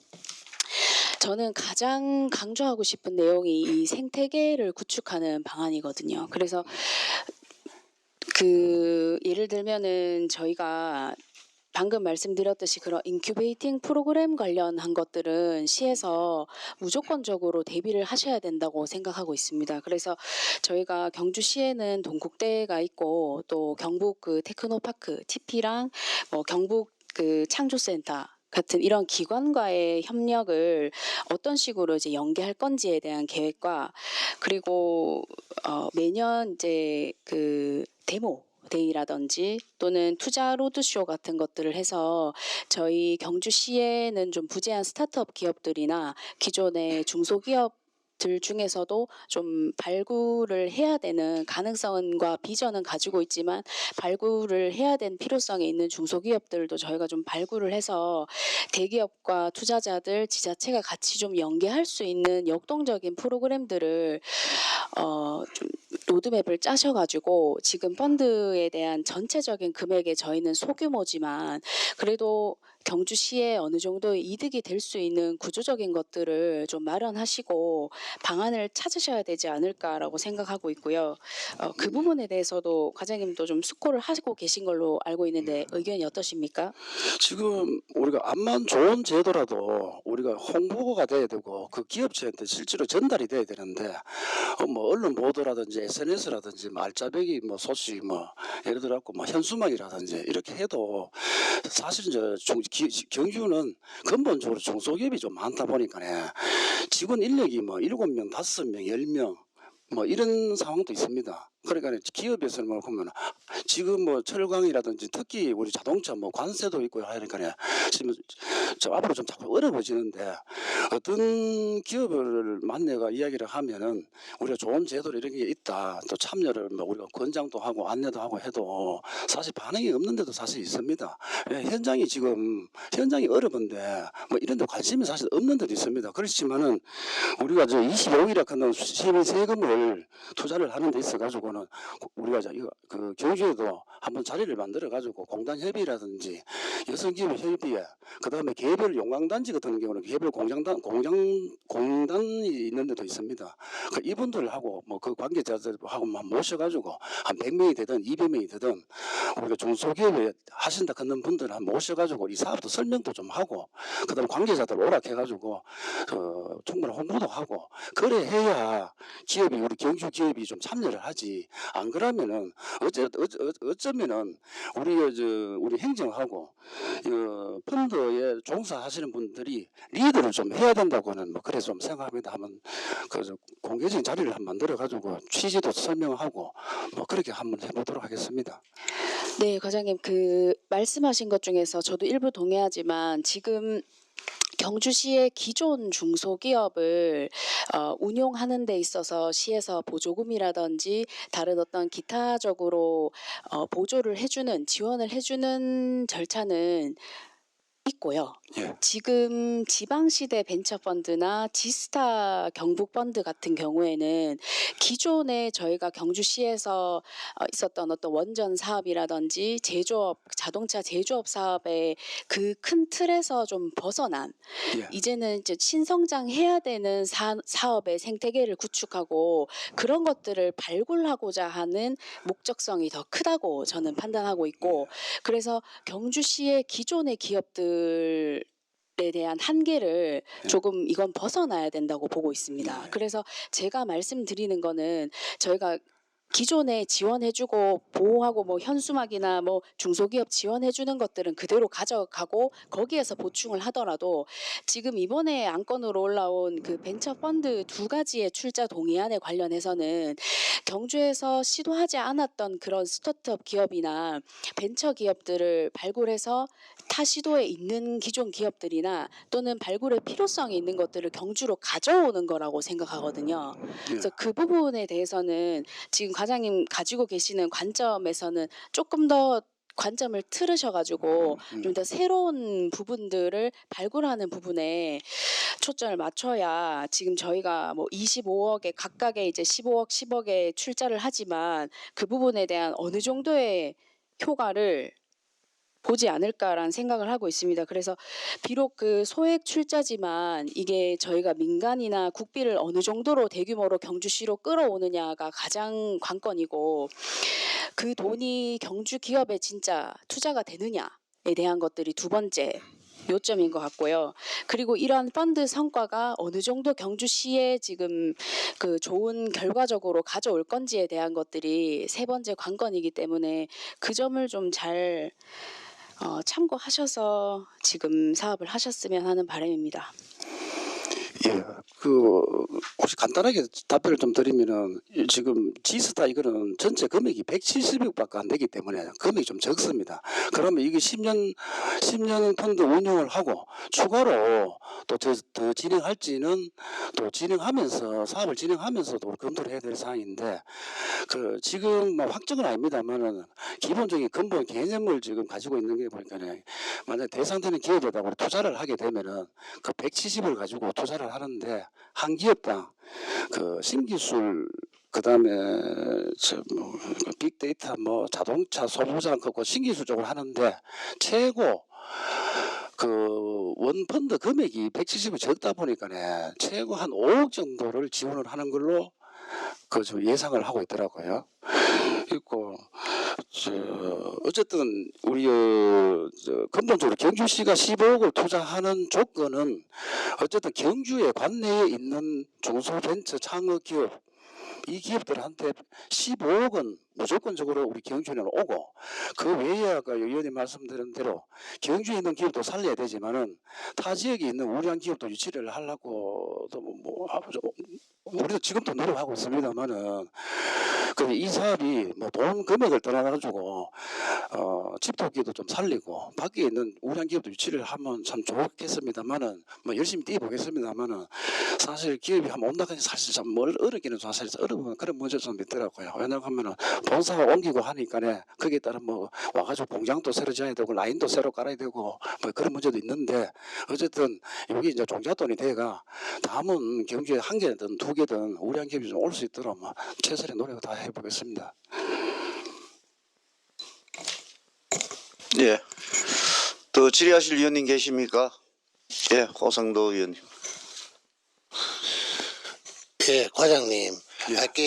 저는 가장 강조하고 싶은 내용이 이 생태계를 구축하는 방안이거든요. 그래서 예를 들면은 저희가 방금 말씀드렸듯이 그런 인큐베이팅 프로그램 관련한 것들은 시에서 무조건적으로 대비를 하셔야 된다고 생각하고 있습니다. 그래서 저희가 경주시에는 동국대가 있고, 또 경북 그 테크노파크 TP랑 경북 그 창조센터 같은 이런 기관과의 협력을 어떤 식으로 이제 연계할 건지에 대한 계획과 그리고 매년 이제 그 데모 데이라든지 또는 투자 로드쇼 같은 것들을 해서 저희 경주시에는 좀 부재한 스타트업 기업들이나 기존의 중소기업 들 중에서도 좀 발굴을 해야 되는 가능성과 비전은 가지고 있지만 발굴을 해야 되는 필요성이 있는 중소기업들도 저희가 좀 발굴을 해서 대기업과 투자자들 지자체가 같이 좀 연계할 수 있는 역동적인 프로그램들을 좀 로드맵을 짜셔가지고 지금 펀드에 대한 전체적인 금액에 저희는 소규모지만 그래도 경주시에 어느 정도의 이득이 될 수 있는 구조적인 것들을 좀 마련하시고 방안을 찾으셔야 되지 않을까라고 생각하고 있고요. 그 부분에 대해서도 과장님도 좀 숙고를 하고 계신 걸로 알고 있는데 의견이 어떠십니까? 지금 우리가 암만 좋은 제도라도 우리가 홍보가 돼야 되고 그 기업체한테 실제로 전달이 돼야 되는데 뭐 언론 보도라든지 SNS라든지 알짜배기 뭐 소식 뭐 예를 들어 갖고 뭐 현수막이라든지 이렇게 해도 사실은 경주는 근본적으로 중소기업이 좀 많다 보니까 직원 인력이 뭐 7명, 5명, 10명 뭐 이런 상황도 있습니다. 그러니까 기업에서는 뭐 보면 지금 뭐 철강이라든지 특히 우리 자동차 뭐 관세도 있고 하니까 지금 저 앞으로 좀 자꾸 어려워지는데 어떤 기업을 만나가 이야기를 하면은 우리가 좋은 제도로 이런 게 있다 또 참여를 뭐 우리가 권장도 하고 안내도 하고 해도 사실 반응이 없는데도 사실 있습니다. 현장이 지금 현장이 어려운데 뭐 이런 데 관심이 사실 없는 데도 있습니다. 그렇지만은 우리가 저 25억이라 하는 시민 세금을 투자를 하는 데 있어 가지고는 우리가 이거 그 경주에도 한번 자리를 만들어 가지고 공단 협의라든지 여성기업 협의회 그다음에 개별 용광단지 같은 경우는 개별 공단이 있는 데도 있습니다. 그 이분들하고 뭐 그 관계자들하고 모셔가지고 한 100명이 되든 200명이 되든 우리가 중소기업에 하신다 하는 분들 한 모셔가지고 이 사업도 설명도 좀 하고 그다음 관계자들 오락해가지고 충분히 홍보도 하고 그래 해야 기업이 우리 경주 기업이 좀 참여를 하지. 안 그러면은 어쩌면은 우리 행정하고 펀드에 종사하시는 분들이 리더를 좀 해야 된다고는 뭐 그래 좀 생각합니다. 한번 그 공개적인 자리를 한번 만들어 가지고 취지도 설명하고 뭐 그렇게 한번 해보도록 하겠습니다. 네, 과장님 그 말씀하신 것 중에서 저도 일부 동의하지만 지금 경주시의 기존 중소기업을 운용하는 데 있어서 시에서 보조금이라든지 다른 어떤 기타적으로 보조를 해주는 지원을 해주는 절차는 있고요. 예. 지금 지방시대 벤처펀드나 지스타 경북펀드 같은 경우에는 기존에 저희가 경주시에서 있었던 어떤 원전 사업이라든지 제조업, 자동차 제조업 사업의 그 큰 틀에서 좀 벗어난 예. 이제는 이제 신성장해야 되는 사업의 생태계를 구축하고 그런 것들을 발굴하고자 하는 목적성이 더 크다고 저는 판단하고 있고 그래서 경주시의 기존의 기업들에 대한 한계를 조금 이건 벗어나야 된다고 보고 있습니다. 그래서 제가 말씀드리는 거는 저희가 기존에 지원해주고 보호하고 뭐 현수막이나 뭐 중소기업 지원해주는 것들은 그대로 가져가고 거기에서 보충을 하더라도 지금 이번에 안건으로 올라온 그 벤처펀드 2가지의 출자 동의안에 관련해서는 경주에서 시도하지 않았던 그런 스타트업 기업이나 벤처 기업들을 발굴해서 타 시도에 있는 기존 기업들이나 또는 발굴의 필요성이 있는 것들을 경주로 가져오는 거라고 생각하거든요. 그래서 그 부분에 대해서는 지금 과장님 가지고 계시는 관점에서는 조금 더 관점을 틀으셔가지고 좀 더 새로운 부분들을 발굴하는 부분에 초점을 맞춰야 지금 저희가 뭐 25억에 각각의 이제 15억, 10억에 출자를 하지만 그 부분에 대한 어느 정도의 효과를 보지 않을까라는 생각을 하고 있습니다. 그래서 비록 그 소액 출자지만 이게 저희가 민간이나 국비를 어느 정도로 대규모로 경주시로 끌어오느냐가 가장 관건이고 그 돈이 경주 기업에 진짜 투자가 되느냐에 대한 것들이 두 번째 요점인 것 같고요. 그리고 이러한 펀드 성과가 어느 정도 경주시에 지금 그 좋은 결과적으로 가져올 건지에 대한 것들이 세 번째 관건이기 때문에 그 점을 좀 잘 참고하셔서 지금 사업을 하셨으면 하는 바람입니다. 예, 혹시 간단하게 답변을 좀 드리면은 지금 지스타 이거는 전체 금액이 170억밖에 안 되기 때문에 금액이 좀 적습니다. 그러면 이게 10년 펀드 운영을 하고 추가로 또 더 진행할지는 또 진행하면서 사업을 진행하면서도 검토를 해야 될 사항인데 지금 뭐 확정은 아닙니다만은 기본적인 근본 개념을 지금 가지고 있는 게 보니까는 만약 대상되는 기업에다가 우리 투자를 하게 되면은 그 170을 가지고 투자를 하는데 한 기업당 신기술 그다음에 빅데이터 자동차 소부장 그거 신기술 쪽으로 하는데 최고 원 펀드 금액이 170이 적다 보니까네 최고 한 5억 정도를 지원을 하는 걸로 좀 예상을 하고 있더라고요. 있고 어쨌든 우리 근본적으로 경주시가 15억을 투자하는 조건은 어쨌든 경주의 관내에 있는 중소벤처 창업 기업 이 기업들한테 15억은 무조건적으로 우리 경주에는 오고 그 외에 아까 의원님 말씀드린 대로 경주에 있는 기업도 살려야 되지만은 타 지역에 있는 우량 기업도 유치를 하려고도 우리도 지금도 노력하고 있습니다만은 이 사업이 돈 금액을 떠나가지고 집토끼도 좀 살리고 밖에 있는 우량 기업도 유치를 하면 참 좋겠습니다만은 열심히 뛰어보겠습니다만은 사실 기업이 한번 온다까지 사실 참 어렵기는 사실 어려운 그런 문제가 좀 있더라고요. 왜냐하면은 본사가 옮기고 하니까네 거기에 따라 와가지고 공장도 새로 지어야 되고 라인도 새로 깔아야 되고 그런 문제도 있는데 어쨌든 여기 이제 종잣돈이 돼가 다음은 경주에 한 개든 두 개든 우량 기업이 좀 올 수 있도록 최선의 노력을 다 해보겠습니다. 예. 더 질의하실 위원님 계십니까? 예, 호상도 의원님. 예, 과장님. 아까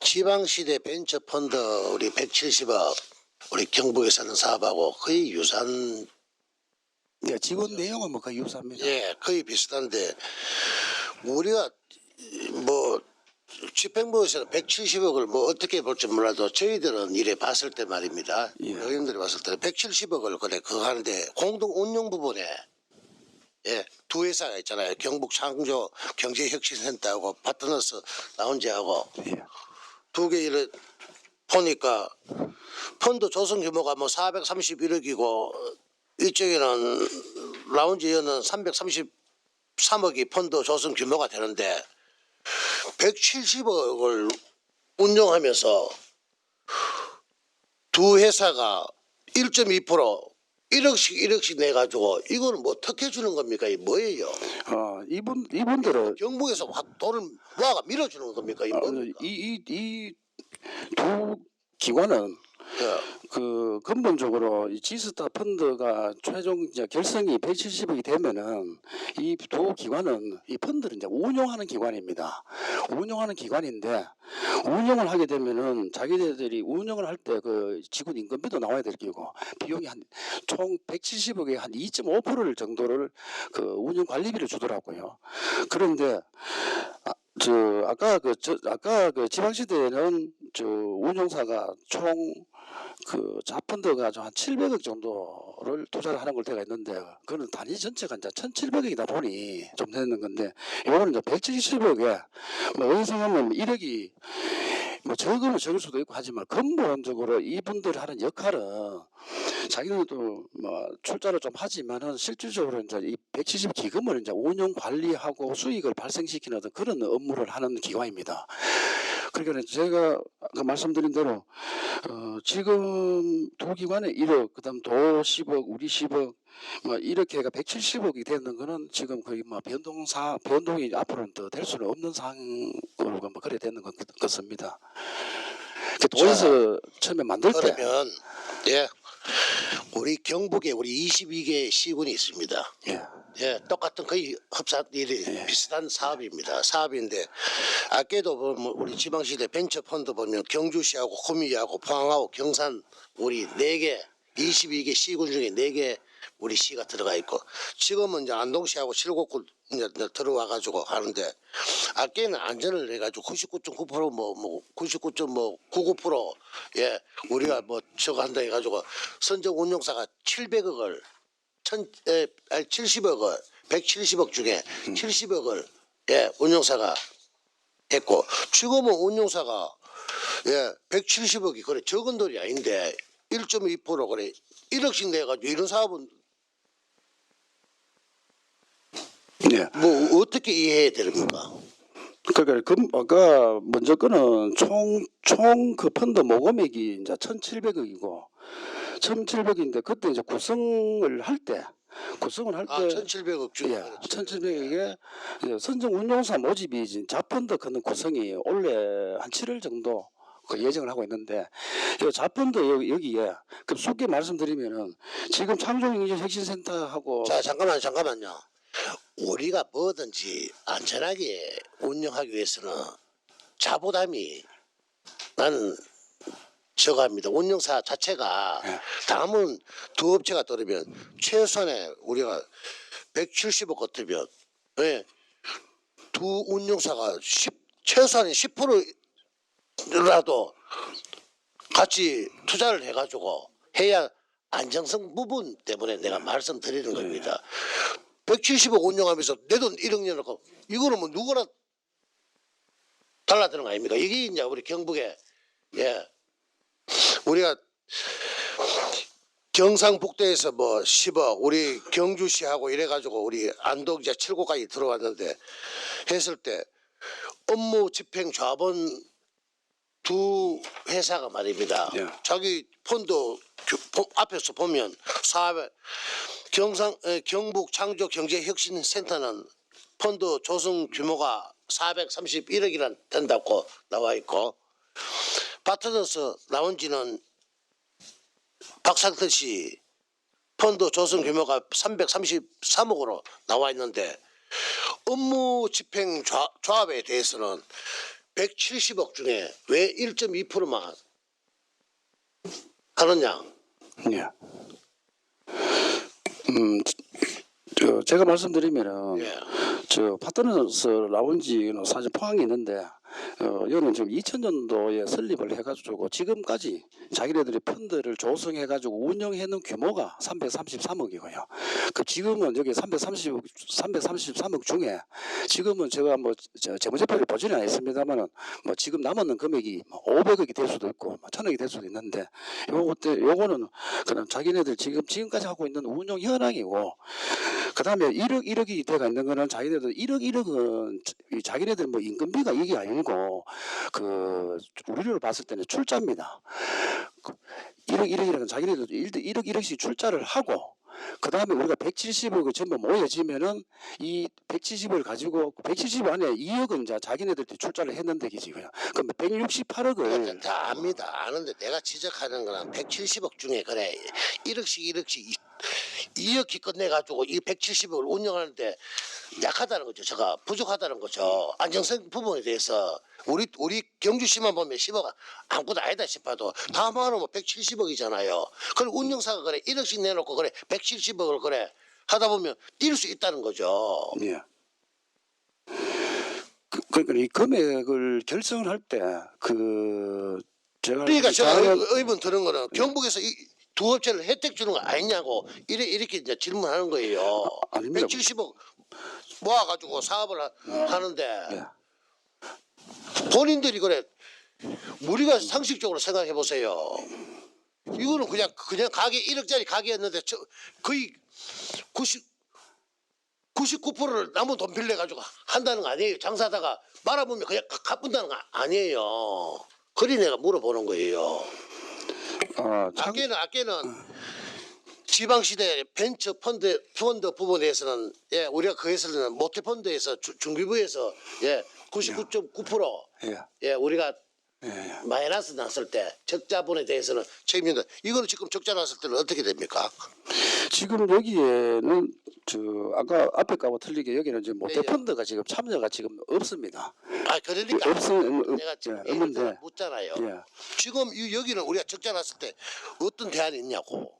지방시대 벤처펀드 우리 170억 우리 경북에서 하는 사업하고 거의 유사한. 예, 지원 내용은 거의 유사합니다. 예, 거의 비슷한데 우리가 집행부에서는 170억을 어떻게 볼지 몰라도 저희들은 이래 봤을 때 말입니다. 예. 의원들이 봤을 때 170억을 그거 하는데 공동 운용 부분에 두 회사가 있잖아요. 경북 창조 경제혁신센터하고 파트너스 라운지하고 두 개 이래 보니까 펀드 조성 규모가 431억이고 이쪽에는 라운지에는 333억이 펀드 조성 규모가 되는데 170억을 운용하면서 두 회사가 1.2% 1억씩 내가지고 이거는 어떻게 주는 겁니까? 이 뭐예요? 이분들은 경북에서 돈을 모아가 밀어주는 겁니까? 이 뭡니까? 이 두 기관은 근본적으로 이 지스타 펀드가 최종 이제 결성이 170억이 되면은 이 두 기관은 이 펀드를 이제 운용하는 기관입니다. 운용하는 기관인데 운영을 하게 되면은 자기들이 운영을 할 때 직원 인건비도 나와야 될 거고 비용이 총 170억에 한 2.5%를 정도를 운영 관리비를 주더라고요. 그런데 아까 지방시대에는 운용사가 총 자펀드가 한 700억 정도를 투자를 하는 걸 때가 있는데 그거는 단위 전체가 이제 1,700억이다 보니 좀 되는 건데 이거는 이제 170억에 어디서 보면 1억이 적으면 적을 수도 있고 하지만 근본적으로 이분들이 하는 역할은 자기들도 출자를 좀 하지만은 실질적으로 이제 이 170 기금을 이제 운영 관리하고 수익을 발생시키는 어떤 그런 업무를 하는 기관입니다. 그러니까 제가 아까 말씀드린 대로 지금 두 기관에 1억, 그다음 도 10억, 우리 10억, 이렇게 해가 170억이 되는 거는 지금 거의 변동이 앞으로는 더 될 수는 없는 상황으로 그래 되는 것 같습니다. 도에서 처음에 만들 때 그러면 우리 경북에 우리 22개 시군이 있습니다. 똑같은 거의 비슷한 사업입니다. 사업인데 아까도 보면 우리 지방시대 벤처펀드 보면 경주시하고 구미하고 포항하고 경산 우리 4개 22개 시군 중에 4개 우리 시가 들어가 있고 지금은 이제 안동시하고 칠곡군 이제 들어와 가지고 하는데 아껴는 안전을 해 가지고 99.9% 뭐 99.99% 예 우리가 뭐 저거 한다 해 가지고 선정 운용사가 700억을 70억을 170억 중에 70억을 예 운용사가 했고 지금은 운용사가 예 170억이 그래 적은 돈이 아닌데 1.2% 그래 1억씩 내 가지고 이런 사업은 예. 뭐 어떻게 이해해야 됩니까? 그러니까 아까 먼저 거는 총 그 펀드 모금액이 이제 1,700억이고 1,700인데 그때 이제 구성을 할 때 아 1,700억 중에 예, 1,700억에 선정 운용사 모집이 이제 자펀드 그는 구성이 올해 한 7월 정도 그 예정을 하고 있는데 이 자펀드 여기에 그 쉽게 말씀드리면은 지금 창조경제혁신센터하고 자 잠깐만요. 우리가 뭐든지 안전하게 운영하기 위해서는 자부담이 나는 저거 합니다. 운영사 자체가 다음은 두 업체가 떨어면 최소한에 우리가 170억 같으면 예, 두 운영사가 최소한 10%라도 같이 투자를 해가지고 해야 안정성 부분 때문에 내가 말씀드리는 겁니다. 170억 운영하면서 내 돈 1억 내놓고 이거는 뭐 누구나 달라드는 거 아닙니까? 이게 이제 우리 경북에 예 우리가 경상북도에서 뭐 10억 우리 경주시하고 이래가지고 우리 안동 이제 7구까지 들어왔는데 했을 때 업무 집행 자본 두 회사가 말입니다. 예. 자기 펀드 앞에서 보면 사업 경북 창조경제혁신센터는 펀드 조성 규모가 431억이나 된다고 나와 있고 파트너스 나온 지는 박상태 씨 펀드 조성 규모가 333억으로 나와 있는데 업무 집행 조합에 대해서는 170억 중에 왜 1.2%만 하느냐? 예. 제가 말씀드리면은 예. 저 파트너스 라운지는 사실 포항에 있는데 이거는 지금 2000년도에 설립을 해가지고 지금까지 자기네들이 펀드를 조성해가지고 운영해놓은 규모가 333억이고요. 그 지금은 여기 333억 중에 지금은 제가 뭐 재무제표를 보지는 않았습니다만은 뭐 지금 남았는 금액이 500억이 될 수도 있고 1000억이 될 수도 있는데 요거는 그냥 자기네들 지금까지 하고 있는 운영 현황이고 그다음에 1억이 돼가 있는 거는 자기네들 1억은 자기네들 뭐 임금비가 이게 아니고 그 우리로 봤을 때는 출자입니다. 1억이라는 자기네들 1억씩 출자를 하고 그 다음에 우리가 170억을 전부 모여지면은 이 170억을 가지고 170억 안에 2억은 이제 자기네들이 출자를 했는데 기지고요. 그럼 168억을 다 압니다. 아는데 내가 지적하는 거는 170억 중에 그래 1억씩 2억씩 끝내가지고 이 170억을 운영하는데 약하다는 거죠. 제가 부족하다는 거죠. 안정성 부분에 대해서 우리 경주시만 보면 10억 아무것도 아니다 싶어도 다음화는 뭐 170억이잖아요. 그걸 운영사가 그래 1억씩 내놓고 그래 170억을 그래 하다 보면 뛸 수 있다는 거죠. 예. 그러니까 이 금액을 결정을 할 때 제가 그러니까 제가 의문 드는 거는 경북에서 이 두 업체를 혜택 주는 거 아니냐고 이렇게 이제 질문하는 거예요. 아닙니다. 170억 모아가지고 사업을 하는데 예. 본인들이 그래 우리가 상식적으로 생각해 보세요. 이거는 그냥 가게 1억짜리 가게였는데 거의 99%를 남은 돈 빌려가지고 한다는 거 아니에요. 장사하다가 말아보면 그냥 갚는다는 거 아니에요. 그리 내가 물어보는 거예요. 아껴는 지방시대 벤처 펀드 부분에서는 예 우리가 그에서는 모태펀드에서 중기부에서 예 99.9% 예 우리가 마이너스 났을 때 적자분에 대해서는 책임진다. 이거는 지금 적자 났을 때는 어떻게 됩니까? 지금 여기에는 아까 앞에 거하고 틀리게 여기는 지금 모태펀드가 지금 참여가 지금 없습니다. 아 그러니까 내가 지금 없는데 묻잖아요. 예. 지금 여기는 우리가 적자 났을 때 어떤 대안이 있냐고.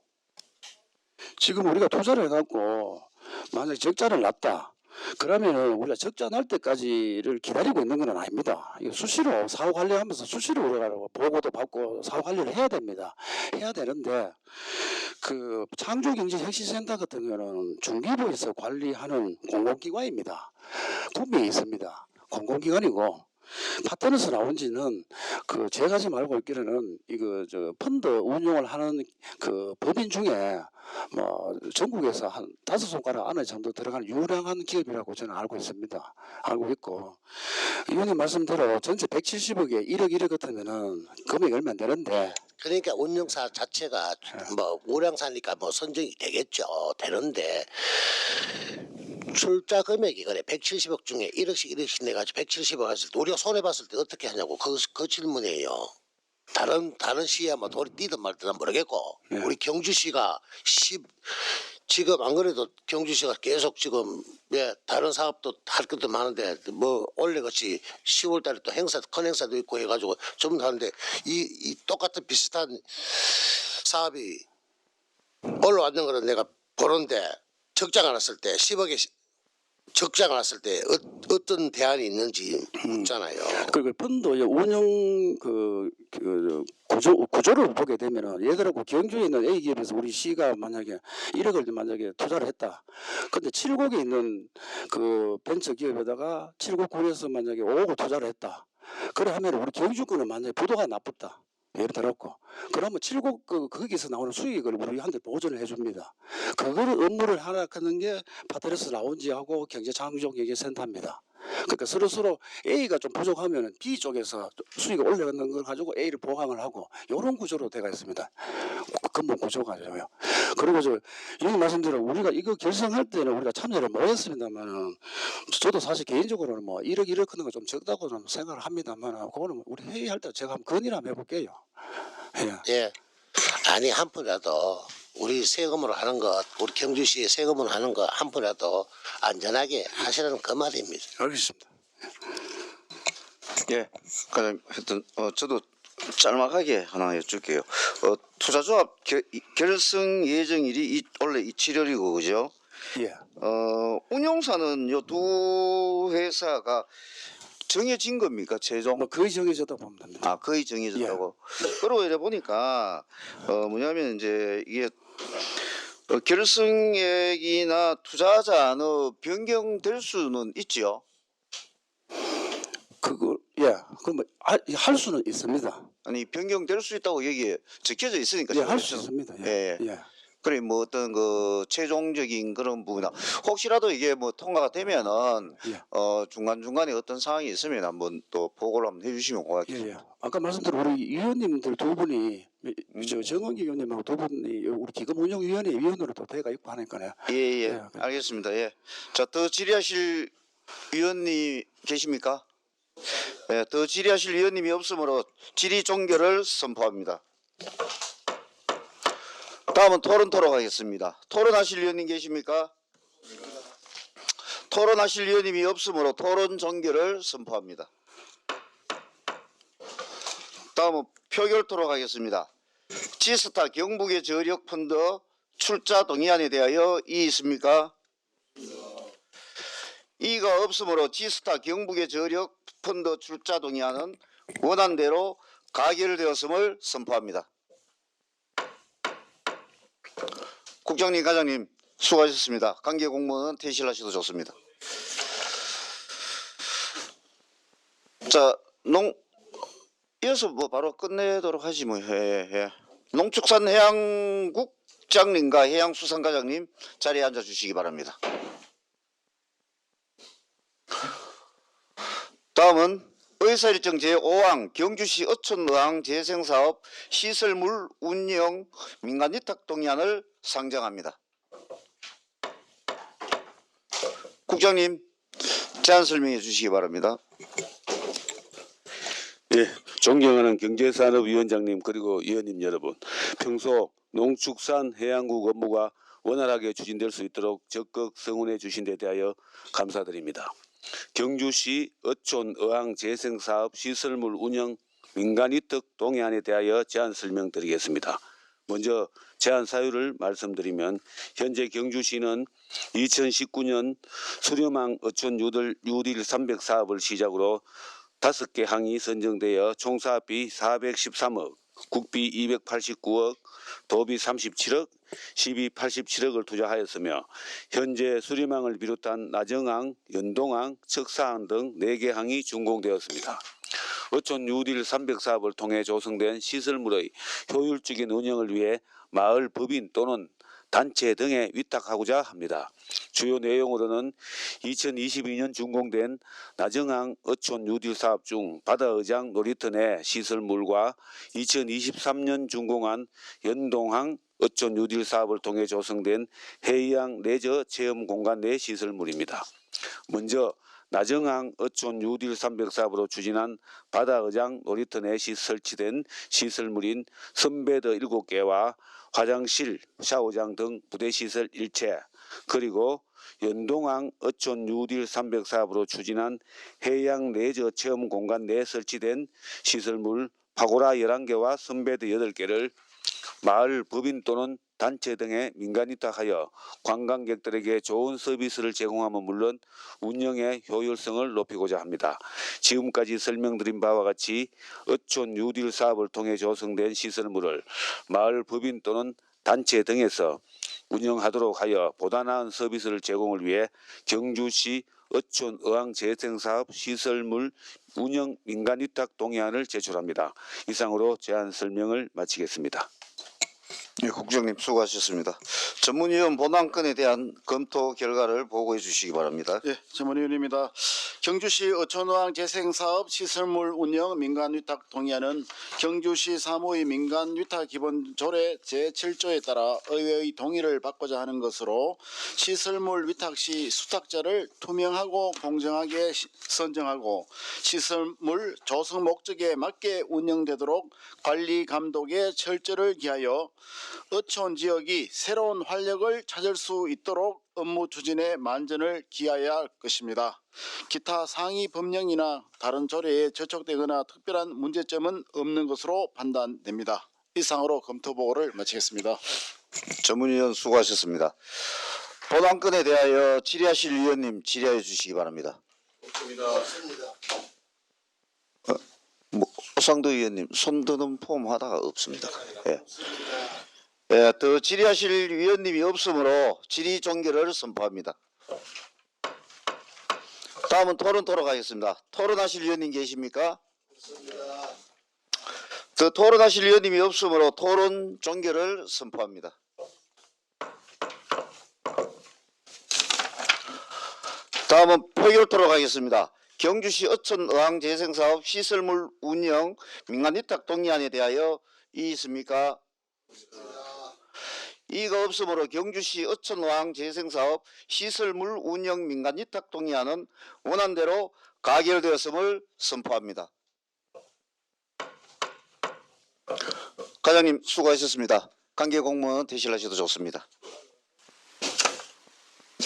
지금 우리가 투자를 해갖고 만약에 적자를 났다. 그러면은 우리가 적자 날 때까지를 기다리고 있는 건 아닙니다. 이거 수시로 사후 관리하면서 수시로 우리가 보고도 받고 사후 관리를 해야 됩니다. 해야 되는데 그 창조경제혁신센터 같은 경우는 중기부에서 관리하는 공공기관입니다. 구매에 있습니다. 공공기관이고 파트너스 나온 지는 그 제가 지금 알고 있기로는 이거 저 펀드 운용을 하는 그 법인 중에 뭐 전국에서 한 5손가락 안에 정도 들어가는 유량한 기업이라고 저는 알고 있습니다. 알고 있고 의원님 말씀대로 전체 170억에 1억 1억 같으면은 금액이 얼마 안 되는데 그러니까 운영사 자체가 뭐 우량사니까 뭐 선정이 되겠죠. 되는데 출자 금액이 그래 170억 중에 1억씩 내가지고 170억 했을 때 우리가 손해 봤을 때 어떻게 하냐고 그 질문이에요. 다른 시야 뭐 돌이 뛰든 말든 모르겠고 우리 경주시가 지금 안 그래도 경주시가 계속 지금 다른 사업도 할 것도 많은데 뭐 원래같이 10월달에 또 큰 행사도 있고 해가지고 좀 하는데 이 똑같은 비슷한 사업이 올라왔는 거는 내가 보는데 적자가 났을 때 10억에 적자가 났을 때 어떤 대안이 있는지 묻잖아요. 그 펀드 운영 구조를 보게 되면은 예를 들어 경주에 있는 A 기업에서 우리 시가 만약에 1억을 만약에 투자를 했다. 근데 7곡에 있는 그 벤처 기업에다가 7곡군에서 만약에 5억을 투자를 했다. 그래 하면 우리 경주권은 만약에 부도가 나쁘다. 예를 들었고 그러면 7곡 거기서 나오는 수익을 우리한테 보전을 해줍니다. 그거를 업무를 하나 하는 게 파트너스 라운지하고 경제창조경제센터입니다. 그러니까 서로 A가 좀 부족하면 B 쪽에서 수익을 올려가는 걸 가지고 A를 보강을 하고 이런 구조로 되어 있습니다. 근본 구조가요. 그리고 이 말씀대로 우리가 이거 결성할 때는 우리가 참여를 못했습니다만은 저도 사실 개인적으로는 뭐 1억 1억 하는 거 좀 적다고는 생각을 합니다만 그거는 우리 회의할 때 제가 한번 건의를 한번 해볼게요. 예. 아니 한 푼이라도 우리 세금으로 하는 것, 우리 경주시의 세금으로 하는 거 한 푼이라도 안전하게 하시라는 그 말입니다. 알겠습니다. 예, 과장님 하여튼 저도 짤막하게 하나 여쭐게요. 투자조합 결성 예정일이 원래 27일이고 그죠? 예. 운용사는 요 두 회사가 정해진 겁니까 최종? 뭐 거의 정해졌다 보면 됩니다. 아 거의 정해졌다고. 그러고 이래 보니까 뭐냐면 이제 이게 결승액이나 투자자는 변경될 수는 있지요. 그거 그럼 할 수는 있습니다. 아니 변경될 수 있다고 여기에 적혀져 있으니까. 예, 할 수 있습니다. 예. 예. 그래 뭐 어떤 그 최종적인 그런 부분이나 혹시라도 이게 뭐 통과가 되면은 중간 중간에 어떤 상황이 있으면 한번 또 보고를 한번 해주시면 고맙겠습니다. 예. 아까 말씀드린 우리 위원님들 두 분이 정원기 위원님하고 두 분이 우리 기금운용위원회 위원으로도 대가 있고 하니까요. 예. 알겠습니다. 예. 자, 더 질의하실 위원님 계십니까? 예, 더 질의하실 위원님이 없으므로 질의 종결을 선포합니다. 다음은 토론토록 하겠습니다. 토론하실 위원님 계십니까? 토론하실 위원님이 없으므로 토론 종결을 선포합니다. 다음은 표결토록 하겠습니다. 지스타 경북의 저력 펀드 출자 동의안에 대하여 이의 있습니까? 이의가 없으므로 지스타 경북의 저력 펀드 출자 동의안은 원안대로 가결되었음을 선포합니다. 국장님, 과장님 수고하셨습니다. 관계 공무원은 퇴실하셔도 좋습니다. 자, 이어서 뭐 바로 끝내도록 하지 뭐. 예. 농축산해양국장님과 해양수산과장님 자리에 앉아 주시기 바랍니다. 다음은 의사일정 제5항 경주시 어촌의항 재생사업 시설물 운영 민간위탁 동의안을 상정합니다. 국장님 제안 설명해 주시기 바랍니다. 예, 존경하는 경제산업위원장님 그리고 위원님 여러분, 평소 농축산해양국 업무가 원활하게 추진될 수 있도록 적극 성원해 주신 데 대하여 감사드립니다. 경주시 어촌의항 재생사업 시설물 운영 민간위탁 동의안에 대하여 제안 설명드리겠습니다. 먼저 제안 사유를 말씀드리면 현재 경주시는 2019년 수렴항 어촌 뉴딜 300 사업을 시작으로 5개 항이 선정되어 총 사업비 413억, 국비 289억, 도비 37억, 시비 87억을 투자하였으며 현재 수림항을 비롯한 나정항, 연동항, 척사항 등 4개 항이 준공되었습니다. 어촌 뉴딜 300 사업을 통해 조성된 시설물의 효율적인 운영을 위해 마을 법인 또는 단체 등에 위탁하고자 합니다. 주요 내용으로는 2022년 준공된 나정항 어촌 뉴딜 사업 중 바다의장 놀이터 내 시설물과 2023년 준공한 연동항 어촌 뉴딜 사업을 통해 조성된 해양 레저 체험 공간 내 시설물입니다. 먼저 나정항 어촌 뉴딜 300 사업으로 추진한 바다의장 놀이터 내 설치된 시설물인 선베드 7개와 화장실, 샤워장 등 부대시설 일체, 그리고 연동항 어촌 뉴딜 300 사업으로 추진한 해양 레저 체험 공간 내에 설치된 시설물 파고라 11개와 선베드 8개를 마을 법인 또는 단체 등에 민간 위탁하여 관광객들에게 좋은 서비스를 제공하면 물론 운영의 효율성을 높이고자 합니다. 지금까지 설명드린 바와 같이 어촌 뉴딜 사업을 통해 조성된 시설물을 마을 법인 또는 단체 등에서 운영하도록 하여 보다 나은 서비스를 제공을 위해 경주시 어촌 어항재생사업 시설물 운영 민간 위탁 동의안을 제출합니다. 이상으로 제안 설명을 마치겠습니다. 예, 국장님 수고하셨습니다. 전문위원 본안건에 대한 검토 결과를 보고해 주시기 바랍니다. 예, 전문위원입니다. 경주시 어촌어항 재생사업 시설물 운영 민간위탁 동의안은 경주시 사무의 민간위탁 기본조례 제7조에 따라 의회의 동의를 받고자 하는 것으로 시설물 위탁 시 수탁자를 투명하고 공정하게 선정하고 시설물 조성 목적에 맞게 운영되도록 관리 감독의 철저를 기하여 어촌 지역이 새로운 활력을 찾을 수 있도록 업무 추진에 만전을 기하여야 할 것입니다. 기타 상위 법령이나 다른 조례에 저촉되거나 특별한 문제점은 없는 것으로 판단됩니다. 이상으로 검토 보고를 마치겠습니다. 전문위원 수고하셨습니다. 본안건에 대하여 질의하실 위원님 질의해 주시기 바랍니다. 오상도 의원님 손 드는 폼 하다가 없습니다. 예. 예, 더 질의하실 위원님이 없으므로 질의 종결을 선포합니다. 다음은 토론토로 가겠습니다. 토론하실 위원님 계십니까? 더 토론하실 위원님이 없으므로 토론 종결을 선포합니다. 다음은 표결토로 가겠습니다. 경주시 어촌 어항재생사업 시설물 운영 민간위탁 동의안에 대하여 이의 있습니까? 이의가 없으므로 경주시 어촌 어항재생사업 시설물 운영 민간위탁 동의안은 원안대로 가결되었음을 선포합니다. 과장님 수고하셨습니다. 관계 공무원 퇴실하셔도 좋습니다.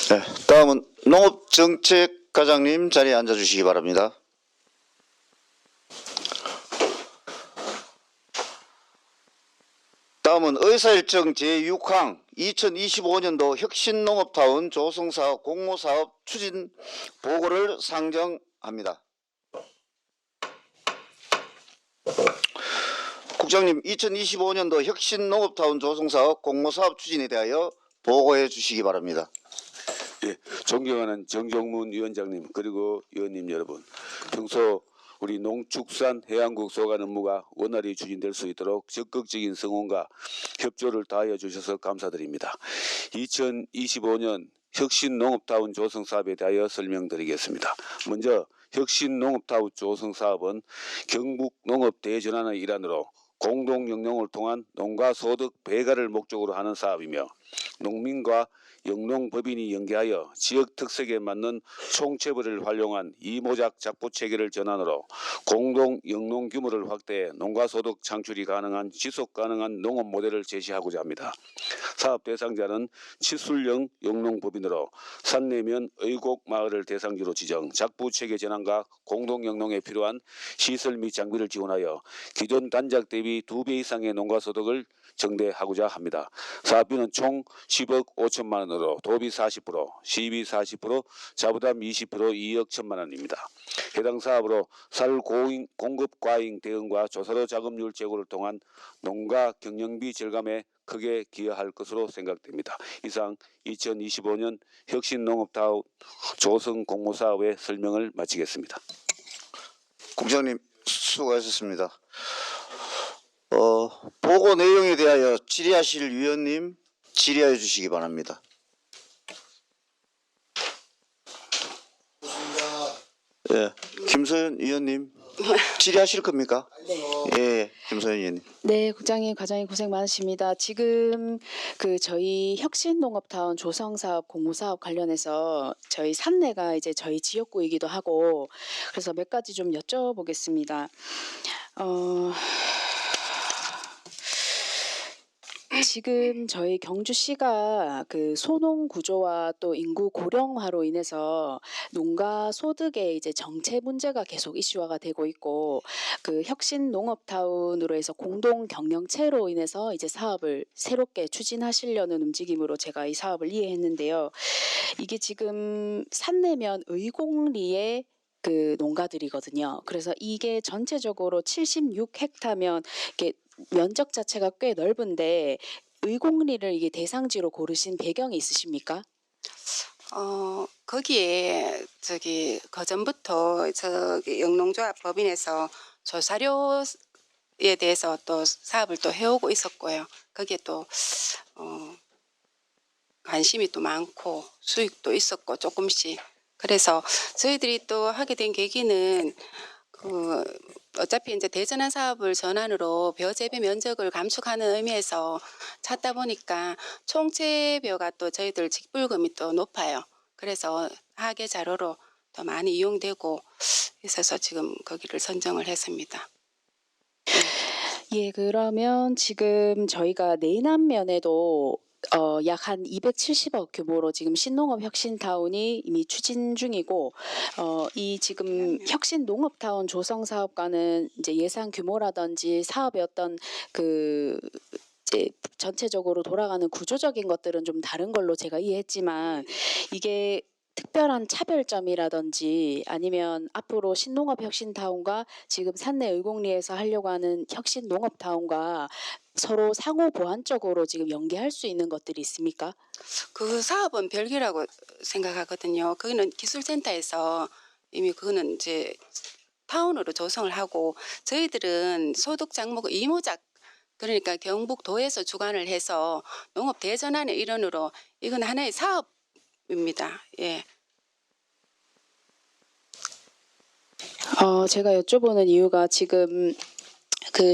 네, 다음은 농업정책과장님 자리에 앉아주시기 바랍니다. 다음은 의사일정 제6항 2025년도 혁신농업타운 조성사업 공모사업 추진 보고를 상정합니다. 국장님 2025년도 혁신농업타운 조성사업 공모사업 추진에 대하여 보고해 주시기 바랍니다. 예, 존경하는 정정문 위원장님 그리고 위원님 여러분, 평소 우리 농축산해양국 소관 업무가 원활히 추진될 수 있도록 적극적인 성원과 협조를 다하여 주셔서 감사드립니다. 2025년 혁신농업타운 조성사업에 대하여 설명드리겠습니다. 먼저 혁신농업타운 조성사업은 경북농업대전환의 일환으로 공동영농을 통한 농가소득 배가를 목적으로 하는 사업이며 농민과 영농법인이 연계하여 지역 특색에 맞는 총체벌을 활용한 이모작 작부체계를 전환으로 공동 영농 규모를 확대해 농가소득 창출이 가능한 지속가능한 농업 모델을 제시하고자 합니다. 사업 대상자는 치술령 영농법인으로 산내면 의곡 마을을 대상지로 지정, 작부 체계 전환과 공동 영농에 필요한 시설 및 장비를 지원하여 기존 단작 대비 2배 이상의 농가 소득을 증대하고자 합니다. 사업비는 총 10억 5천만 원으로 도비 40%, 시비 40%, 자부담 20% 2억 1천만 원입니다. 해당 사업으로 쌀 공급 과잉 대응과 조사로 자금률 제고를 통한 농가 경영비 절감에 크게 기여할 것으로 생각됩니다. 이상 2025년 혁신농업타운 조성 공모사업의 설명을 마치겠습니다. 국장님 수고하셨습니다. 보고 내용에 대하여 질의하실 위원님 질의하여 주시기 바랍니다. 예, 김소연 위원님 질의하실 겁니까? 예, 김소연 위원님. 네, 국장님, 과장님 고생 많으십니다. 지금 저희 혁신농업타운 조성사업 공모사업 관련해서 저희 산내가 이제 저희 지역구이기도 하고 그래서 몇 가지 좀 여쭤보겠습니다. 지금 저희 경주시가 소농 구조와 또 인구 고령화로 인해서 농가 소득의 이제 정체 문제가 계속 이슈화가 되고 있고 혁신 농업타운으로 해서 공동 경영체로 인해서 이제 사업을 새롭게 추진하시려는 움직임으로 제가 이 사업을 이해했는데요. 이게 지금 산내면 의곡리의 농가들이거든요. 그래서 이게 전체적으로 76헥타면 이게 면적 자체가 꽤 넓은데 의곡리를 이게 대상지로 고르신 배경이 있으십니까? 거기에 그전부터 영농조합법인에서 조사료에 대해서 또 사업을 또 해오고 있었고요. 거기에 또 관심이 또 많고 수익도 있었고 조금씩. 그래서 저희들이 또 하게 된 계기는 어차피 이제 대전환 사업을 전환으로 벼 재배 면적을 감축하는 의미에서 찾다 보니까 총체벼가 또 저희들 직불금이 또 높아요. 그래서 하계 자료로 더 많이 이용되고 있어서 지금 거기를 선정을 했습니다. 예, 그러면 지금 저희가 내남면에도 약 한 270억 규모로 지금 신농업 혁신타운이 이미 추진 중이고 이 지금 혁신 농업타운 조성 사업과는 이제 예산 규모라든지 사업의 어떤 이제 전체적으로 돌아가는 구조적인 것들은 좀 다른 걸로 제가 이해했지만 이게 특별한 차별점이라든지 아니면 앞으로 신농업 혁신타운과 지금 산내 의곡리에서 하려고 하는 혁신 농업타운과 서로 상호 보완적으로 지금 연계할 수 있는 것들이 있습니까? 그 사업은 별개라고 생각하거든요. 거기는 기술센터에서 이미 그거는 이제 타운으로 조성을 하고 저희들은 소득 장목 이모작 그러니까 경북도에서 주관을 해서 농업 대전환의 일원으로 이건 하나의 사업입니다. 예. 제가 여쭤보는 이유가 지금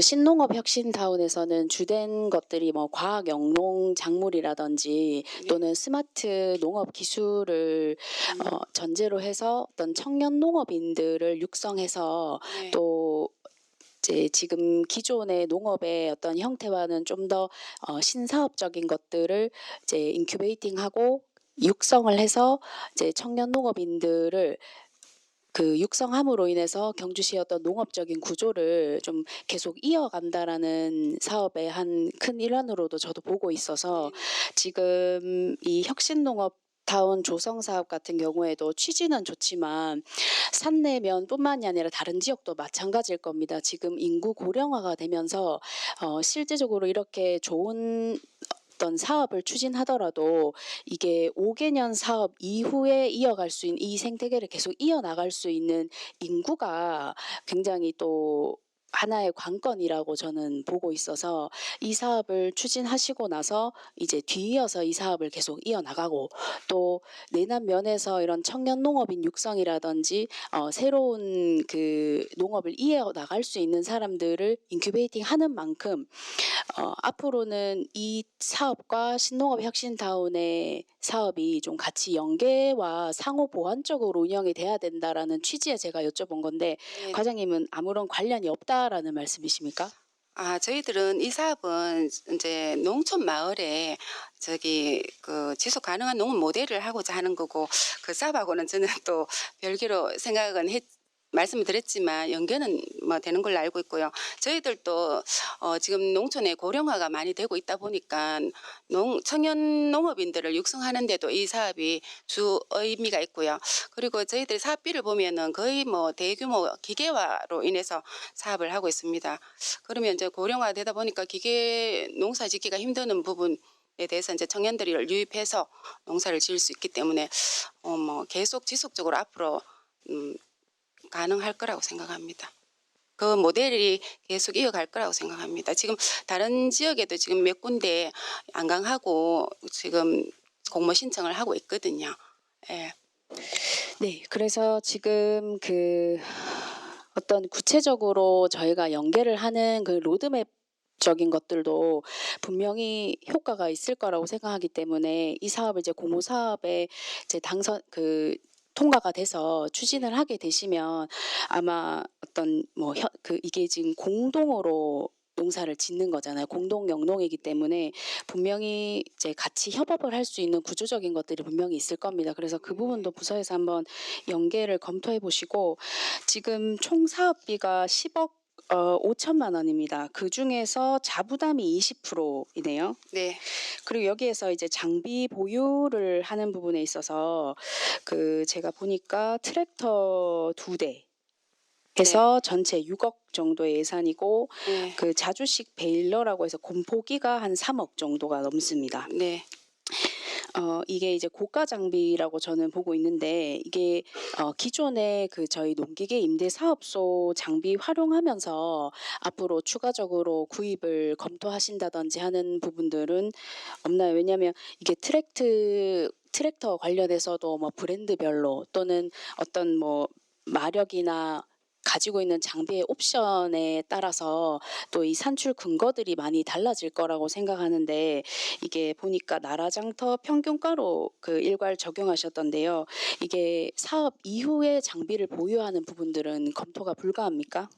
신농업 혁신타운에서는 주된 것들이 뭐 과학 영농 작물이라든지 또는 스마트 농업 기술을 전제로 해서 어떤 청년 농업인들을 육성해서 또 이제 지금 기존의 농업의 어떤 형태와는 좀 더 신사업적인 것들을 이제 인큐베이팅하고 육성을 해서 이제 청년 농업인들을 육성함으로 인해서 경주시의 어떤 농업적인 구조를 좀 계속 이어간다라는 사업의 한 큰 일환으로도 저도 보고 있어서 지금 이 혁신농업 타운 조성 사업 같은 경우에도 취지는 좋지만 산내면뿐만이 아니라 다른 지역도 마찬가지일 겁니다. 지금 인구 고령화가 되면서 실제적으로 이렇게 좋은 어떤 사업을 추진하더라도 이게 5개년 사업 이후에 이어갈 수 있는 이 생태계를 계속 이어나갈 수 있는 인구가 굉장히 또 하나의 관건이라고 저는 보고 있어서 이 사업을 추진하시고 나서 이제 뒤이어서 이 사업을 계속 이어나가고 또 내남면에서 이런 청년 농업인 육성이라든지 새로운 농업을 이어나갈 수 있는 사람들을 인큐베이팅 하는 만큼 앞으로는 이 사업과 신농업 혁신타운의 사업이 좀 같이 연계와 상호 보완적으로 운영이 돼야 된다라는 취지에 제가 여쭤본 건데 과장님은 아무런 관련이 없다라는 말씀이십니까? 저희들은 이 사업은 이제 농촌 마을에 그 지속 가능한 농업 모델을 하고자 하는 거고, 그 사업하고는 저는 또 별개로 생각은 말씀을 드렸지만 연계는 뭐 되는 걸로 알고 있고요. 저희들도 지금 농촌에 고령화가 많이 되고 있다 보니까 청년 농업인들을 육성하는데도 이 사업이 주 의미가 있고요. 그리고 저희들 사업비를 보면은 거의 뭐 대규모 기계화로 인해서 사업을 하고 있습니다. 그러면 이제 고령화되다 보니까 기계 농사 짓기가 힘드는 부분에 대해서 이제 청년들을 유입해서 농사를 지을 수 있기 때문에 뭐 계속 지속적으로 앞으로 가능할 거라고 생각합니다. 그 모델이 계속 이어갈 거라고 생각합니다. 지금 다른 지역에도 지금 몇 군데 안강하고 지금 공모 신청을 하고 있거든요. 예. 네, 그래서 지금 그 어떤 구체적으로 저희가 연계를 하는 그 로드맵 적인 것들도 분명히 효과가 있을 거라고 생각하기 때문에 이 사업을 이제 공모 사업에 이제 통과가 돼서 추진을 하게 되시면 아마 어떤 이게 지금 공동으로 농사를 짓는 거잖아요. 공동 영농이기 때문에 분명히 이제 같이 협업을 할 수 있는 구조적인 것들이 분명히 있을 겁니다. 그래서 그 부분도 부서에서 한번 연계를 검토해 보시고, 지금 총 사업비가 10억 5천만 원입니다. 그 중에서 자부담이 20%이네요. 네. 그리고 여기에서 이제 장비 보유를 하는 부분에 있어서 제가 보니까 트랙터 2대 해서 전체 6억 정도의 예산이고, 네. 그 자주식 베일러라고 해서 곰포기가 한 3억 정도가 넘습니다. 네. 이게 이제 고가 장비라고 저는 보고 있는데, 이게 기존의 저희 농기계 임대 사업소 장비 활용하면서 앞으로 추가적으로 구입을 검토하신다든지 하는 부분들은 없나요? 왜냐하면 이게 트랙터 관련해서도 뭐 브랜드별로 또는 어떤 뭐 마력이나 가지고 있는 장비의 옵션에 따라서 또 이 산출 근거들이 많이 달라질 거라고 생각하는데, 이게 보니까 나라장터 평균가로 일괄 적용하셨던데요. 이게 사업 이후에 장비를 보유하는 부분들은 검토가 불가합니까?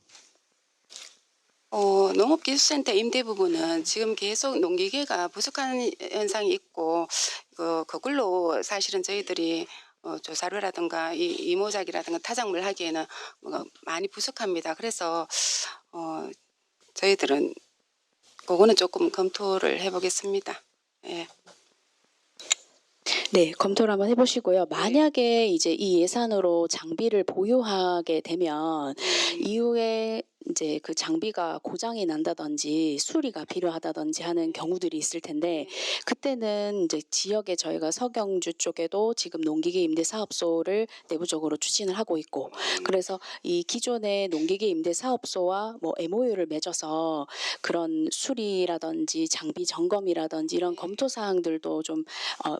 농업기술센터 임대 부분은 지금 계속 농기계가 부족한 현상이 있고, 그걸로 사실은 저희들이 조사료라든가 이모작이라든가 타작물 하기에는 많이 부족합니다. 그래서 저희들은 그거는 조금 검토를 해보겠습니다. 예. 네, 검토를 한번 해보시고요. 만약에 이제 이 예산으로 장비를 보유하게 되면 이후에 이제 그 장비가 고장이 난다든지 수리가 필요하다든지 하는 경우들이 있을 텐데, 그때는 이제 지역에 저희가 서경주 쪽에도 지금 농기계 임대 사업소를 내부적으로 추진을 하고 있고, 그래서 이 기존의 농기계 임대 사업소와 뭐 MOU를 맺어서 그런 수리라든지 장비 점검이라든지 이런 검토 사항들도 좀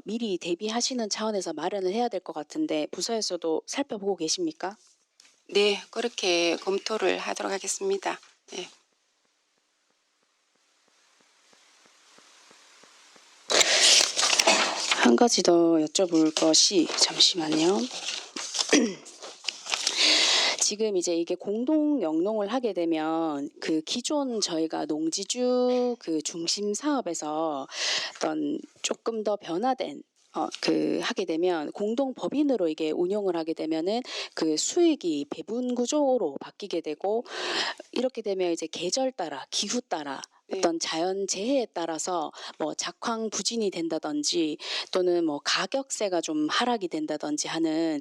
미리 대비하시는 차원에서 마련을 해야 될 것 같은데, 부서에서도 살펴보고 계십니까? 네, 그렇게 검토를 하도록 하겠습니다. 네. 한 가지 더 여쭤볼 것이, 잠시만요. 지금 이제 이게 공동 영농을 하게 되면 그 기존 저희가 농지주 중심 사업에서 어떤 조금 더 변화된 하게 되면 공동 법인으로 이게 운영을 하게 되면은 그 수익이 배분 구조로 바뀌게 되고, 이렇게 되면 이제 계절 따라 기후 따라 어떤 자연 재해에 따라서 뭐 작황 부진이 된다든지 또는 뭐 가격세가 좀 하락이 된다든지 하는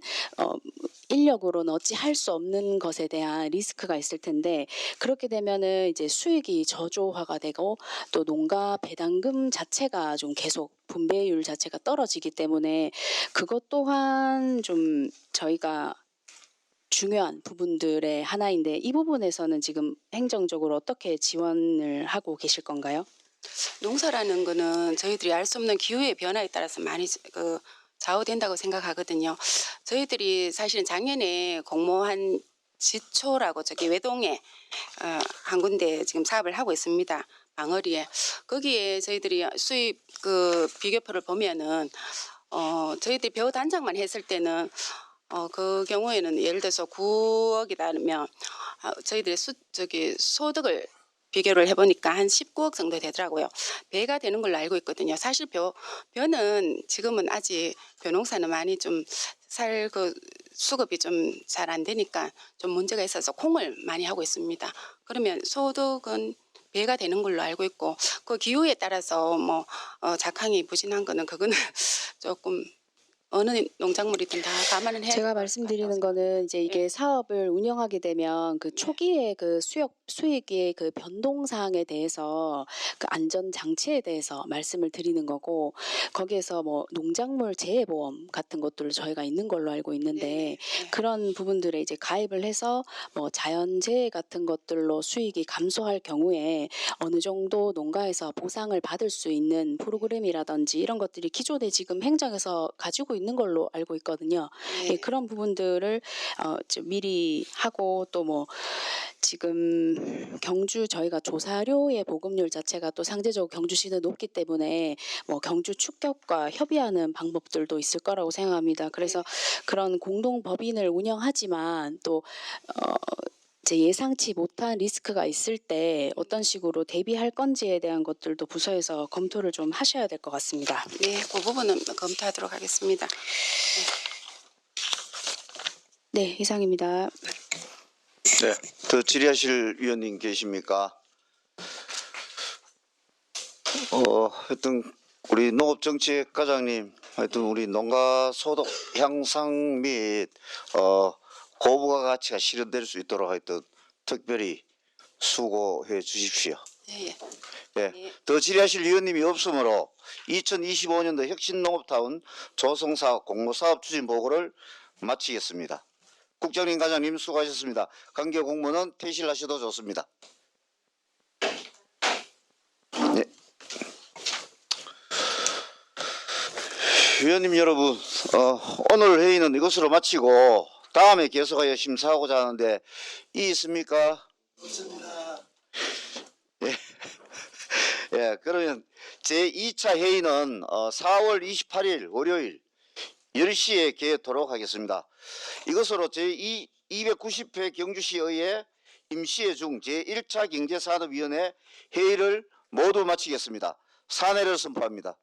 인력으로는 어찌 할 수 없는 것에 대한 리스크가 있을 텐데, 그렇게 되면은 이제 수익이 저조화가 되고 또 농가 배당금 자체가 좀 계속 분배율 자체가 떨어지기 때문에 그것 또한 좀 저희가 중요한 부분들의 하나인데, 이 부분에서는 지금 행정적으로 어떻게 지원을 하고 계실 건가요? 농사라는 거는 저희들이 알 수 없는 기후의 변화에 따라서 많이 좌우된다고 생각하거든요. 저희들이 사실은 작년에 공모한 지초라고 저기 외동에 한 군데 지금 사업을 하고 있습니다. 망어리에. 거기에 저희들이 수입 비교표를 보면은 저희들이 벼 단장만 했을 때는 그 경우에는 예를 들어서 9억이라면 저희들이 소득을 비교를 해보니까 한 19억 정도 되더라고요. 배가 되는 걸로 알고 있거든요. 사실 벼는 지금은 아직 벼농사는 많이 좀 그 수급이 좀 잘 안 되니까 좀 문제가 있어서 콩을 많이 하고 있습니다. 그러면 소득은 배가 되는 걸로 알고 있고 그 기후에 따라서 뭐 작황이 부진한 거는 그거는 조금 어느 농작물이든 다 감안을 해야 제가 될것 말씀드리는 같다고 거는 이제 이게 예. 사업을 운영하게 되면 그 초기에 그 수익의 그 변동 사항에 대해서 그 안전 장치에 대해서 말씀을 드리는 거고 거기에서 뭐 농작물 재해 보험 같은 것들을 저희가 있는 걸로 알고 있는데 그런 부분들에 이제 가입을 해서 뭐 자연재해 같은 것들로 수익이 감소할 경우에 어느 정도 농가에서 보상을 받을 수 있는 프로그램이라든지 이런 것들이 기존에 지금 행정에서 가지고 있는 걸로 알고 있거든요. 예, 그런 부분들을 좀 미리 하고 또 뭐 지금 경주 저희가 조사료의 보급률 자체가 또 상대적으로 경주시는 높기 때문에 뭐 경주 축협과 협의하는 방법들도 있을 거라고 생각합니다. 그래서 그런 공동 법인을 운영하지만 또 이제 예상치 못한 리스크가 있을 때 어떤 식으로 대비할 건지에 대한 것들도 부서에서 검토를 좀 하셔야 될 것 같습니다. 네, 그 부분은 검토하도록 하겠습니다. 네, 이상입니다. 네, 더 질의하실 위원님 계십니까? 하여튼 우리 농업정책과장님, 하여튼 우리 농가 소득 향상 및 고부가 가치가 실현될 수 있도록 하여튼 특별히 수고해 주십시오. 예. 예, 더 질의하실 위원님이 없으므로 2025년도 혁신농업타운 조성사업 공모사업 추진 보고를 마치겠습니다. 국장님, 과장님 수고하셨습니다. 관계 공무는 퇴실하셔도 좋습니다. 네. 위원님 여러분, 오늘 회의는 이것으로 마치고 다음에 계속하여 심사하고자 하는데 이 있습니까? 없습니다. 예. 예, 그러면 제2차 회의는 4월 28일 월요일 10시에 개토록 하겠습니다. 이것으로 제290회 경주시의회 임시회 중 제1차 경제산업위원회 회의를 모두 마치겠습니다. 사내를 선포합니다.